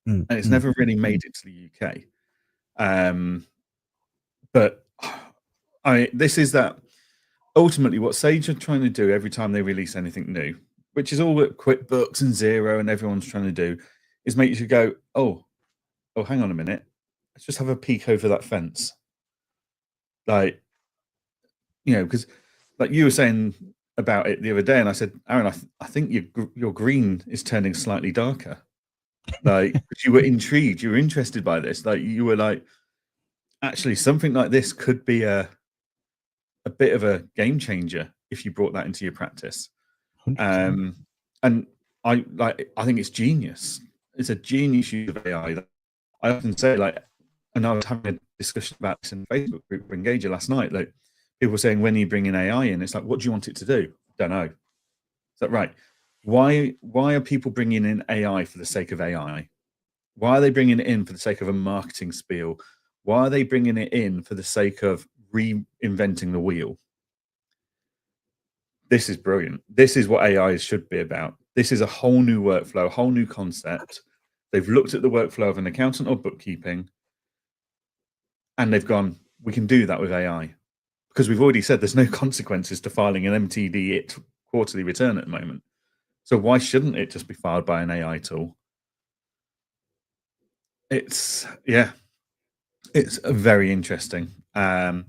and it's never really made it to the UK. But this is that ultimately what Sage are trying to do every time they release anything new, which is all that QuickBooks and Xero and everyone's trying to do, is make you go, oh, hang on a minute. Let's just have a peek over that fence. Like, because like you were saying about it the other day, and I said, Aaron, I think your green is turning slightly darker. Like, you were intrigued, you were interested by this. Like, you were like, actually, something like this could be a bit of a game changer if you brought that into your practice. 100%. And I think it's genius. It's a genius use of AI. I often say, like, and I was having a discussion about this in the Facebook group for Engager last night. Like, people were saying, when you bring in AI in, it's like, what do you want it to do? Don't know. Is that right? Why are people bringing in AI for the sake of AI? Why are they bringing it in for the sake of a marketing spiel? Why are they bringing it in for the sake of reinventing the wheel? This is brilliant. This is what AI should be about. This is a whole new workflow, a whole new concept. They've looked at the workflow of an accountant or bookkeeping, and they've gone, we can do that with AI. Because we've already said there's no consequences to filing an MTD quarterly return at the moment. So why shouldn't it just be filed by an AI tool? It's very interesting. And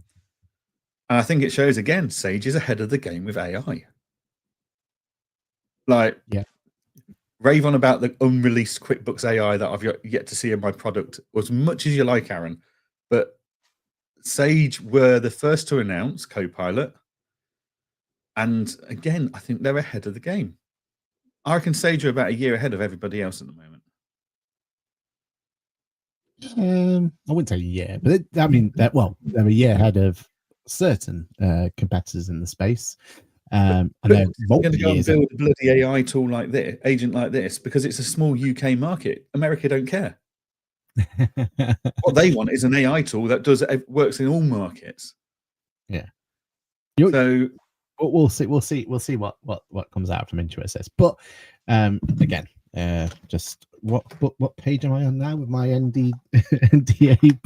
I think it shows, again, Sage is ahead of the game with AI. Like, yeah, rave on about the unreleased QuickBooks AI that I've yet to see in my product as much as you like, Aaron. But Sage were the first to announce Copilot. And again, I think they're ahead of the game. I reckon Sage are about a year ahead of everybody else at the moment. I wouldn't say yeah, but they're a year ahead of certain competitors in the space. And they're going to go and build a bloody AI tool like this, agent like this, because it's a small UK market. America don't care. What they want is an AI tool that works in all markets. Yeah. So we'll see what comes out from Intuit. But again, just what page am I on now with my NDA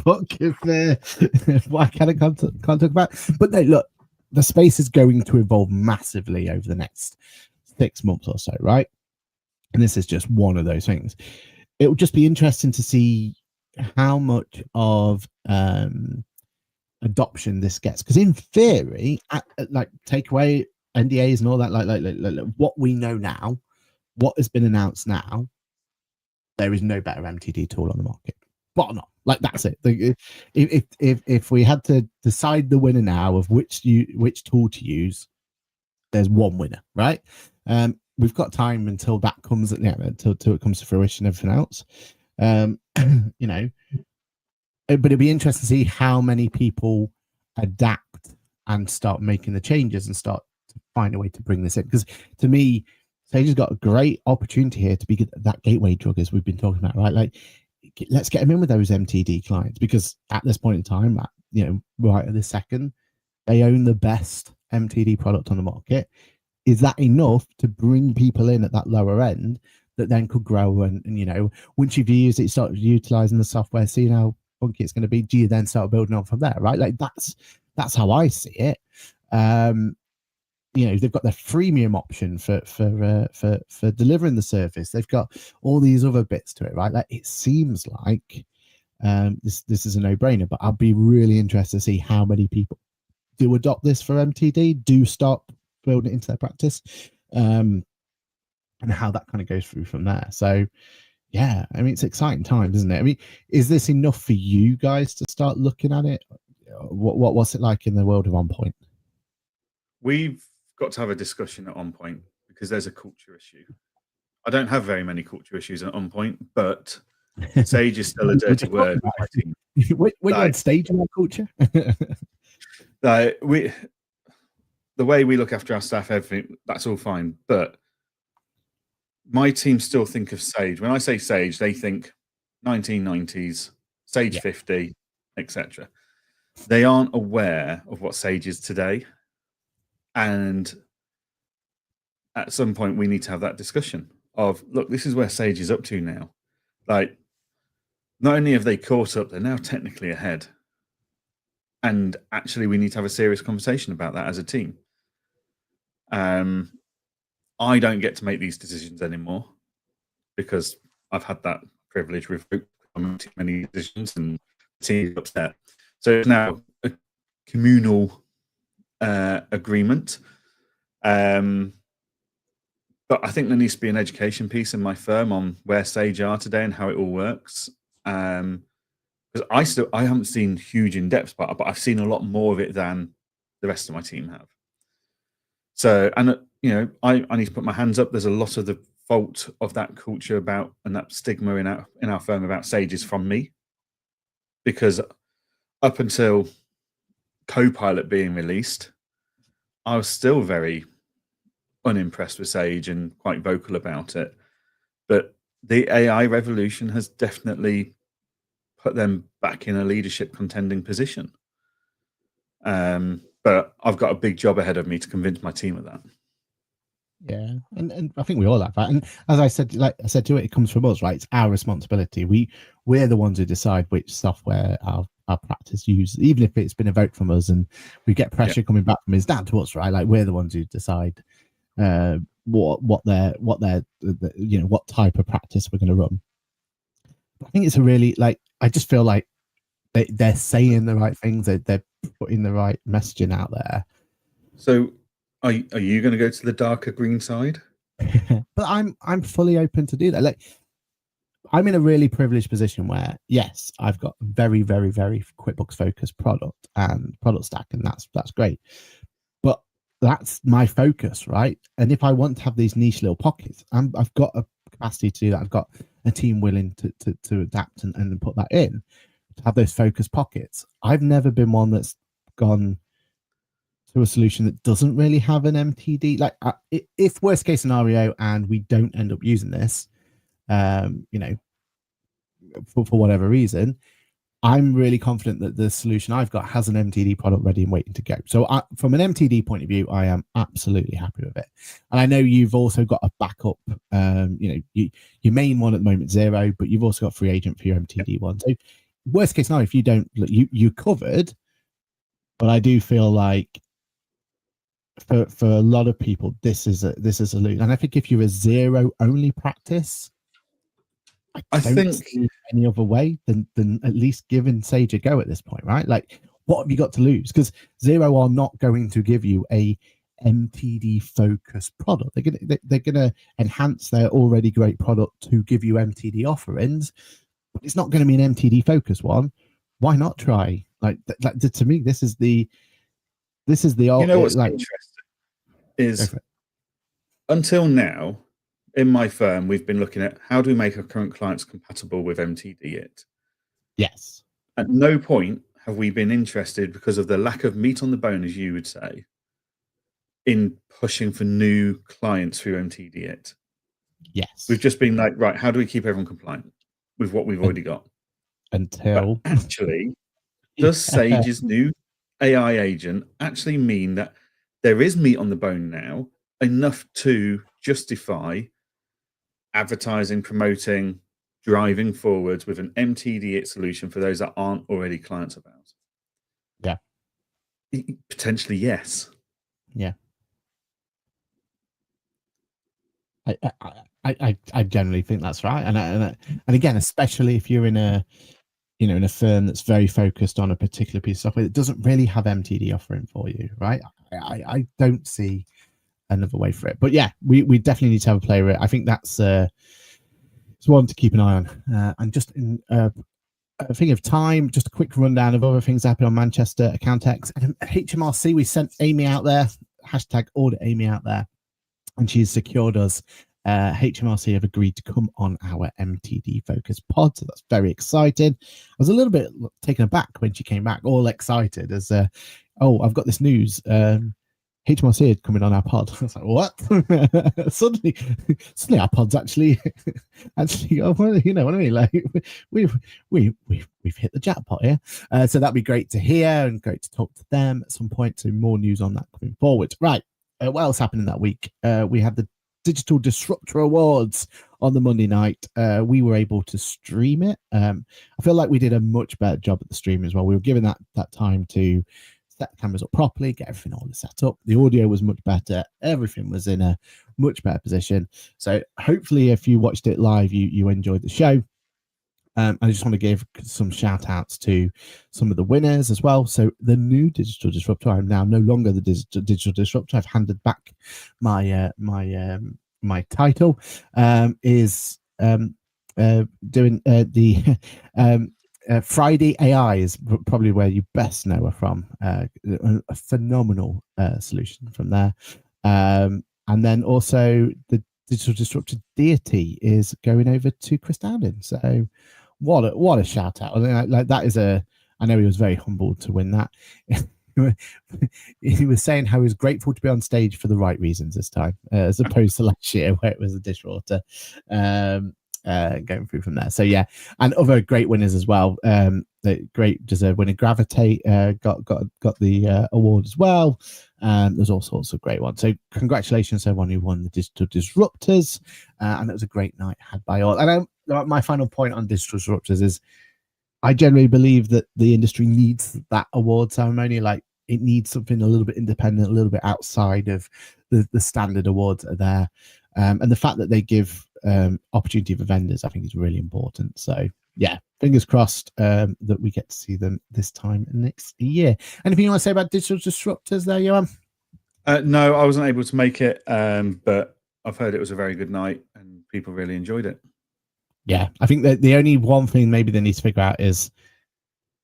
book? If what I can't talk about. But no, look, the space is going to evolve massively over the next 6 months or so, right? And this is just one of those things. It will just be interesting to see how much of adoption this gets, because in theory, like, take away NDAs and all that, like what we know now, what has been announced now, there is no better MTD tool on the market. bottom up. Like that's it. If we had to decide the winner now of which tool to use, there's one winner, right? We've got time until that comes, until it comes to fruition. Everything else, you know. But it'd be interesting to see how many people adapt and start making the changes and start to find a way to bring this in. Because to me, Sage has got a great opportunity here to be that gateway drug, as we've been talking about, right? Like, let's get them in with those MTD clients, because at this point in time, right at this second, they own the best MTD product on the market. Is that enough to bring people in at that lower end that then could grow? And once you've used it, start utilizing the software, see how funky it's going to be. Do you then start building on from there, right? Like that's how I see it. They've got their freemium option for delivering the service. They've got all these other bits to it, right? Like, it seems like this is a no-brainer, but I'll be really interested to see how many people do adopt this for MTD, do start building it into their practice, and how that kind of goes through from there. So yeah, I mean, it's exciting times, isn't it? I mean, is this enough for you guys to start looking at it? What's it like in the world of OnPoint? We've got to have a discussion at OnPoint because there's a culture issue. I don't have very many culture issues at OnPoint, but Sage is still a dirty word. When you're on stage in our culture, the way we look after our staff, everything, that's all fine. But my team still think of Sage. When I say Sage, they think 1990s, Sage 50, etc. They aren't aware of what Sage is today. And at some point, we need to have that discussion of, look, this is where Sage is up to now. Like, not only have they caught up, they're now technically ahead. And actually, we need to have a serious conversation about that as a team. I don't get to make these decisions anymore because I've had that privilege revoked on too many decisions and the team is upset. So it's now a communal agreement. But I think there needs to be an education piece in my firm on where Sage are today and how it all works. Because I haven't seen huge in depth, but I've seen a lot more of it than the rest of my team have. So, and I need to put my hands up. There's a lot of the fault of that culture and that stigma in our firm about Sage is from me, because up until Copilot being released, I was still very unimpressed with Sage and quite vocal about it. But the AI revolution has definitely put them back in a leadership contending position. But I've got a big job ahead of me to convince my team of that. Yeah, and I think we all have that. And as I said, it comes from us, right? It's our responsibility. We're the ones who decide which software our practice uses, even if it's been a vote from us and we get pressure coming back from his dad to us, right? Like, we're the ones who decide what type of practice we're going to run. But I think it's a really, like, I just feel like they're saying the right things, they're putting the right messaging out there. So are you going to go to the darker green side? But I'm fully open to do that. Like, I'm in a really privileged position where, yes, I've got very, very, very QuickBooks focused product and product stack, and that's great. But that's my focus, right? And if I want to have these niche little pockets, I've got a capacity to do that. I've got a team willing to adapt and put that in, to have those focus pockets. I've never been one that's gone to a solution that doesn't really have an MTD. Like, if worst case scenario and we don't end up using this, for whatever reason, I'm really confident that the solution I've got has an MTD product ready and waiting to go. So from an MTD point of view, I am absolutely happy with it. And I know you've also got a backup, your main one at the moment, Zero, but you've also got Free Agent for your MTD one. So worst case scenario, if you don't, you're covered. But I do feel like for a lot of people, this is a solution. And I think if you're a Zero only practice, I don't see any other way than at least giving Sage a go at this point, right? Like, what have you got to lose? Because Zero are not going to give you a MTD focused product. They're gonna enhance their already great product to give you MTD offerings, but it's not going to be an MTD focused one. Why not try? Like to me, this is the what's interesting is until now in my firm we've been looking at how do we make our current clients compatible with MTD it. Yes. At no point have we been interested, because of the lack of meat on the bone, as you would say, in pushing for new clients through MTD it. Yes. We've just been like, right, how do we keep everyone compliant with what we've already got? Until but actually, does Sage's new AI agent actually mean that there is meat on the bone now, enough to justify advertising, promoting, driving forwards with an MTD it solution for those that aren't already clients of ours? Yeah. Potentially, yes. Yeah. I generally think that's right, and again, especially if you're in a in a firm that's very focused on a particular piece of software that doesn't really have MTD offering for you, right? I don't see another way for it. But yeah, we definitely need to have a play with it. I think that's it's one to keep an eye on. And just in a thing of time, just a quick rundown of other things happening on Manchester Accountex and HMRC. We sent Amy out there, hashtag audit Amy out there, and she's secured us. HMRC have agreed to come on our MTD focus pod, so that's very exciting. I was a little bit taken aback when she came back, all excited as oh, I've got this news. HMRC had come in on our pod. I was like, what? suddenly our pod's actually oh, you know what I mean? Like we've hit the jackpot here. So that'd be great to hear and great to talk to them at some point. So more news on that coming forward. Right. What else happened in that week? We had the Digital Disruptor Awards on the Monday night. We were able to stream it. I feel like we did a much better job at the stream as well. We were given that time to set the cameras up properly, get everything all set up. The audio was much better. Everything was in a much better position. So hopefully if you watched it live, you enjoyed the show. I just want to give some shout outs to some of the winners as well. So the new Digital Disruptor, I'm now no longer the Digital Disruptor. I've handed back my my title. Is doing the Friday AI is probably where you best know her from. A phenomenal solution from there. And then also the Digital Disruptor Deity is going over to Chris Downing. So what a shout out. I mean, like that is I know he was very humbled to win that. He was saying how he was grateful to be on stage for the right reasons this time, as opposed to last year where it was a dishwater. Going through from there. So yeah, and other great winners as well. The great deserved winner Gravitate got the award as well. There's all sorts of great ones. So congratulations to everyone who won the Digital Disruptors, and it was a great night had by all. And my final point on Digital Disruptors is I generally believe that the industry needs that award ceremony. Like it needs something a little bit independent, a little bit outside of the standard awards that are there. And the fact that they give opportunity for vendors, I think, is really important. So yeah, fingers crossed that we get to see them this time next year. Anything you want to say about Digital Disruptors there, Johann? No, I wasn't able to make it, but I've heard it was a very good night and people really enjoyed it. Yeah, I think that the only one thing maybe they need to figure out is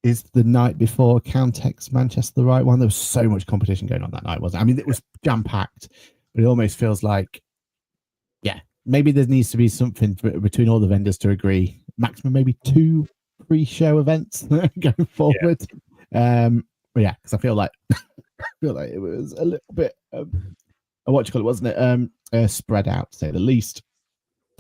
the night before Accountex Manchester the right one? There was so much competition going on that night, wasn't it? I mean, it was jam-packed, but it almost feels like, yeah, maybe there needs to be something between all the vendors to agree. Maximum maybe 2 pre-show events going forward. Yeah. But yeah, because I feel like it was a little bit what you call it, wasn't it? Spread out, to say the least.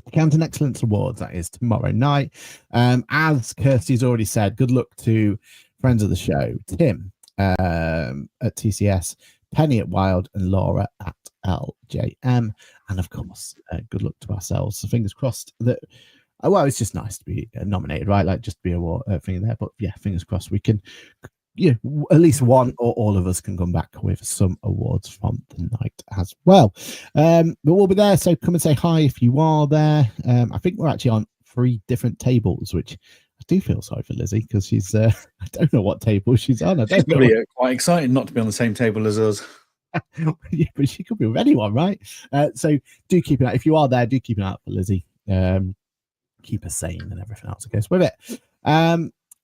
Accounting Excellence Awards, that is tomorrow night. As Kirsty's already said, good luck to friends of the show, Tim at TCS, Penny at Wild, and Laura at LJM. And of course, good luck to ourselves. So fingers crossed that, well, it's just nice to be nominated, right? Like just be a thing there. But yeah, fingers crossed we can, at least one or all of us can come back with some awards from the night as well. But we'll be there, so come and say hi if you are there. I think we're actually on 3 different tables, which I do feel sorry for Lizzie because she's I don't know what table she's on. She's probably quite excited not to be on the same table as us. Yeah, but she could be with anyone, right? So do keep an eye. If you are there, do keep an eye out for Lizzie. keep us sane and everything else that goes with it.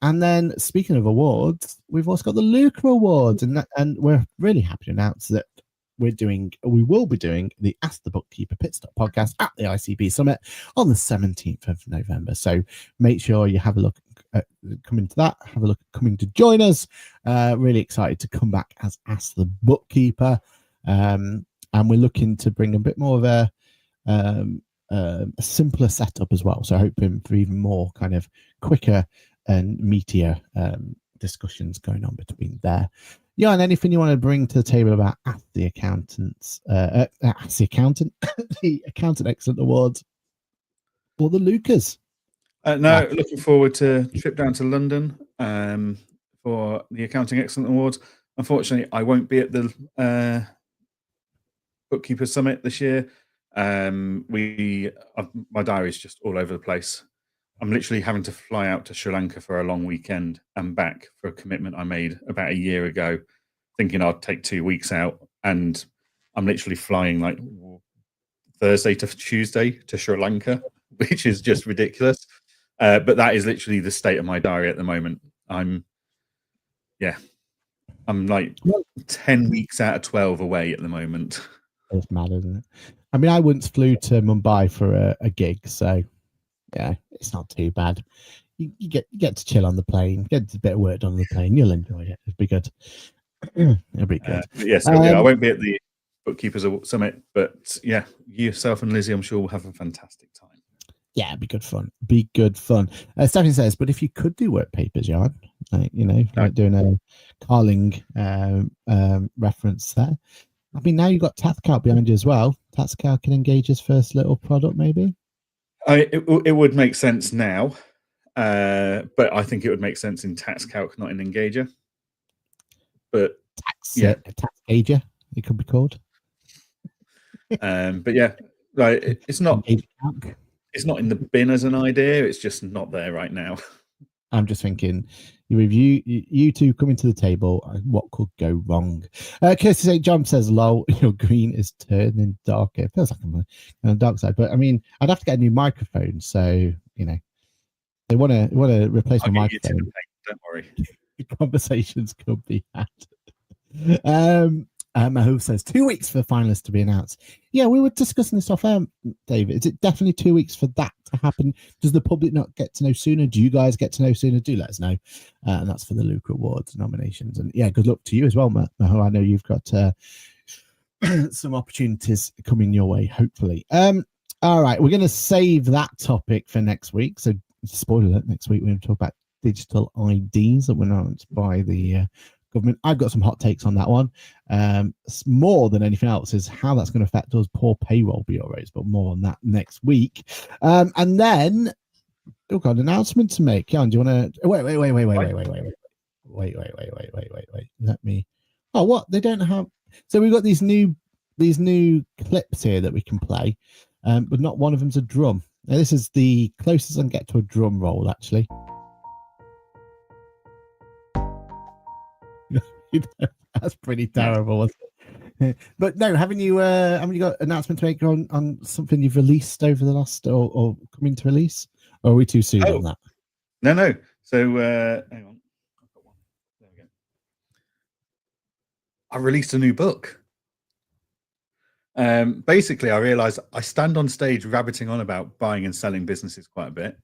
And then speaking of awards, we've also got the Luca Awards, and we're really happy to announce that we will be doing the Ask the Bookkeeper Pit Stop podcast at the ICB Summit on the 17th of November. So make sure you have a look at coming to that, have a look at coming to join us. Really excited to come back as Ask the Bookkeeper. And we're looking to bring a bit more of a simpler setup as well. So hoping for even more kind of quicker and meatier discussions going on between there. Yeah, and anything you want to bring to the table about Ask the Accountants, Ask the Accountant, the Accountant Excellent Awards, or the Lucas? No, looking forward to a trip down to London for the Accounting Excellent Awards. Unfortunately, I won't be at the Bookkeeper Summit this year. My diary's just all over the place. I'm literally having to fly out to Sri Lanka for a long weekend and back for a commitment I made about a year ago, thinking I'd take 2 weeks out, and I'm literally flying like Thursday to Tuesday to Sri Lanka, which is just ridiculous. But that is literally the state of my diary at the moment. I'm like 10 weeks out of 12 away at the moment. It's mad, isn't it? I mean, I once flew to Mumbai for a gig, so yeah, it's not too bad. You get to chill on the plane, get a bit of work done on the plane. You'll enjoy it. It'll be good. It'll be good. Yes, I won't be at the Bookkeepers Summit, but yeah, yourself and Lizzie, I'm sure will have a fantastic time. Yeah, it'd be good fun. Be good fun. Stephanie says, but if you could do work papers, Johann, like doing a Carling reference there. I mean, now you've got TaxCalc behind you as well. TaxCalc can engage his first little product, maybe. It would make sense now, but I think it would make sense in TaxCalc, not in Engager. But TaxAger, it could be called. But yeah, like it's not in the bin as an idea. It's just not there right now. I'm just thinking, you two coming to the table, what could go wrong? Kirsty St. John says, "Lol, your green is turning darker." It feels like I'm on the dark side, but I mean, I'd have to get a new microphone, so they want to replace my microphone. Don't worry. Conversations could be had. Mahou says 2 weeks for the finalists to be announced. Yeah, we were discussing this off air, David. Is it definitely 2 weeks for that to happen? Does the public not get to know sooner? Do you guys get to know sooner? Do let us know. And that's for the Luca Awards nominations. And yeah, good luck to you as well, Mahou. I know you've got some opportunities coming your way, hopefully. All right, we're going to save that topic for next week. So, spoiler alert, next week we're going to talk about digital IDs that were announced by the government. I've got some hot takes on that one. More than anything else is how that's going to affect those poor payroll bureaus, but more on that next week. And then we've got an announcement to make. Jan, do you want to wait? Let me. Oh, what? They don't have. So we've got these new clips here that we can play, but not one of them's a drum. Now, this is the closest I can get to a drum roll, actually. That's pretty terrible, wasn't it? But no, haven't you got an announcement to make on something you've released over the last or coming to release? Or are we too soon on that? No. So hang on. I've got one. There we go. I released a new book. Basically, I realized I stand on stage rabbiting on about buying and selling businesses quite a bit,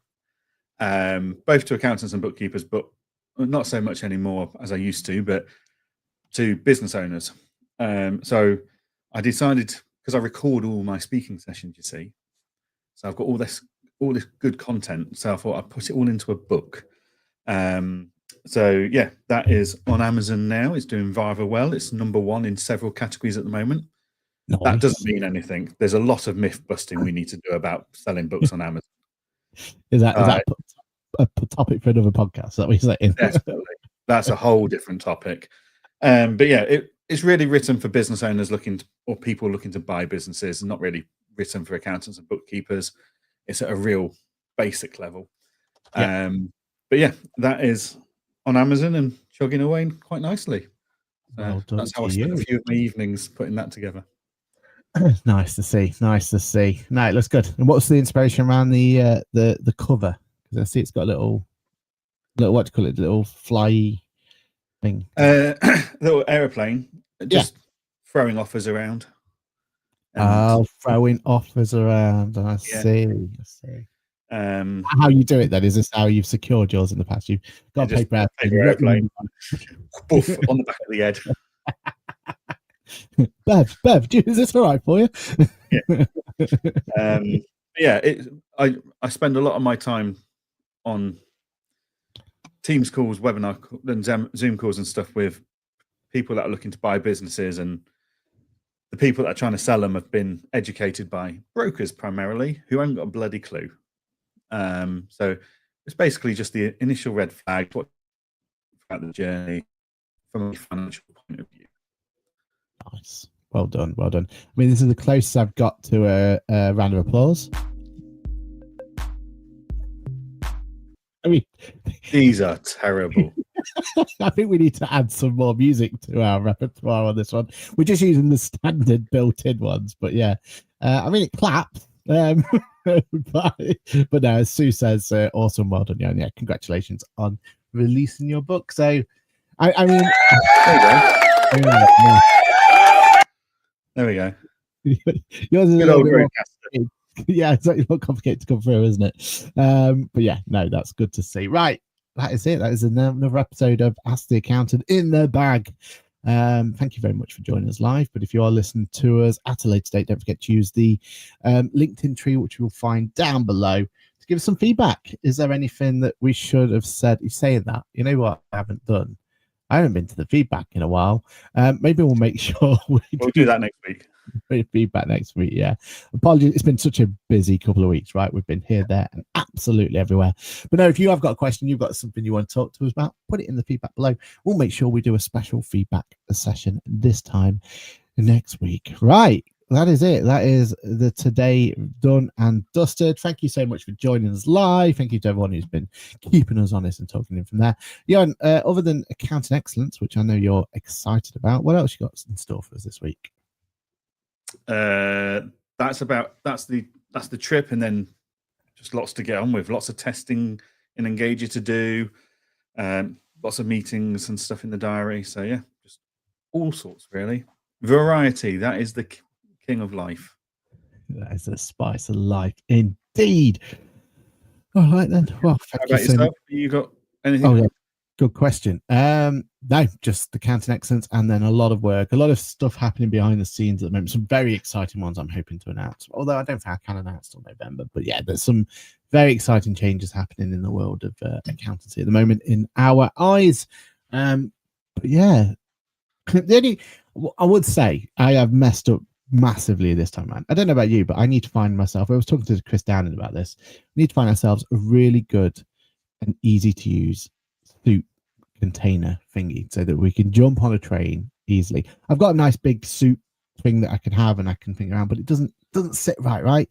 both to accountants and bookkeepers, but not so much anymore as I used to, but to business owners. So I decided, because I record all my speaking sessions, you see, so I've got all this good content. So I thought I'd put it all into a book. So yeah, that is on Amazon now. It's doing rather well. It's #1 in several categories at the moment. Nice. That doesn't mean anything. There's a lot of myth busting we need to do about selling books on Amazon. Is that a topic for another podcast? Is that what you're saying? Definitely. That's a whole different topic. But yeah, it's really written for business owners or people looking to buy businesses, not really written for accountants and bookkeepers. It's at a real basic level. Yeah. But yeah, that is on Amazon and chugging away quite nicely. That's how I spent a few of my evenings putting that together. Nice to see. Nice to see. No, it looks good. And what's the inspiration around the cover? Because I see it's got a little what do you call it? Little fly thing. Little aeroplane, just throwing offers around. And throwing offers around. I see. I see. How you do it then? Is this how you've secured yours in the past? You've got a paper airplane. Boof, on the back of the head. Bev, is this all right for you? I spend a lot of my time on Teams calls, webinar, and Zoom calls and stuff with people that are looking to buy businesses, and the people that are trying to sell them have been educated by brokers primarily who haven't got a bloody clue. So it's basically just the initial red flag, what about the journey from a financial point of view. Nice. Well done. Well done. I mean, this is the closest I've got to a round of applause. I mean, these are terrible. I think we need to add some more music to our repertoire on this one. We're just using the standard built-in ones, but yeah, I mean, it claps. But no, as Sue says, awesome, well done, yeah, congratulations on releasing your book. So, I mean, there we go. Yours is a little bit more, yeah, it's more complicated to come through, isn't it? But yeah, no, that's good to see. Right, that is it. That is another episode of Ask the Accountant in the bag. Thank you very much for joining us live. But if you are listening to us at a later date, don't forget to use the LinkedIn tree, which you'll find down below, to give us some feedback. Is there anything that we should have said? You're saying that, you know what I haven't done? I haven't been to the feedback in a while. Maybe we'll make sure we'll do that next week. Feedback next week. Yeah, apologies, it's been such a busy couple of weeks, right? We've been here, there, and absolutely everywhere. But no, if you have got a question, you've got something you want to talk to us about, put it in the feedback below. We'll make sure we do a special feedback session this time next week. Right, that is it. That is the today done and dusted. Thank you so much for joining us live. Thank you to everyone who's been keeping us honest and talking in from there. Johann, other than accounting excellence, which I know you're excited about, what else you got in store for us this week? That's the trip, and then just lots to get on with, lots of testing and Engager to do, lots of meetings and stuff in the diary. So yeah, just all sorts, really. Variety, that is the king of life. That is the spice of life indeed. All right then. Well, how about yourself? You got anything? Oh yeah, good question. No, just the accounting excellence, and then a lot of work, a lot of stuff happening behind the scenes at the moment. Some very exciting ones I'm hoping to announce, although I don't think I can announce till November. But yeah, there's some very exciting changes happening in the world of accountancy at the moment in our eyes. But yeah, I would say I have messed up massively this time around. I don't know about you, but I need to find myself. I was talking to Chris Downing about this. We need to find ourselves a really good and easy to use soup container thingy so that we can jump on a train easily. I've got a nice big soup thing that I can have and I can think around, but it doesn't sit right.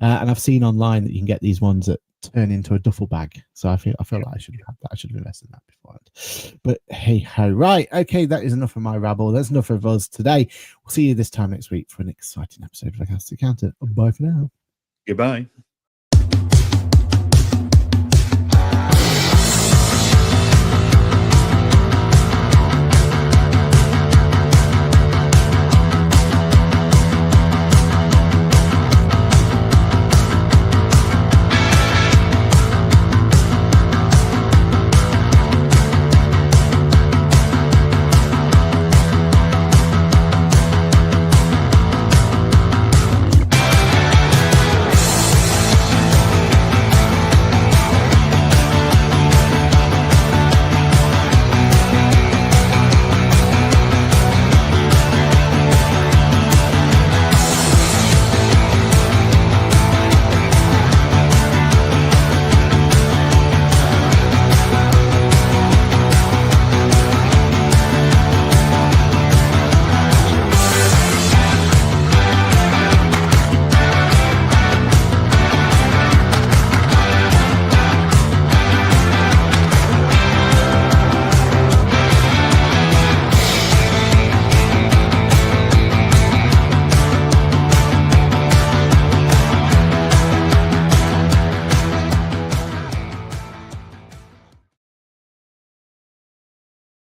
And I've seen online that you can get these ones that turn into a duffel bag. So I feel like I should have that. I should have invested in that beforehand. But hey ho, right. Okay, that is enough of my rabble. That's enough of us today. We'll see you this time next week for an exciting episode of Ask the Accountant. Bye for now. Goodbye.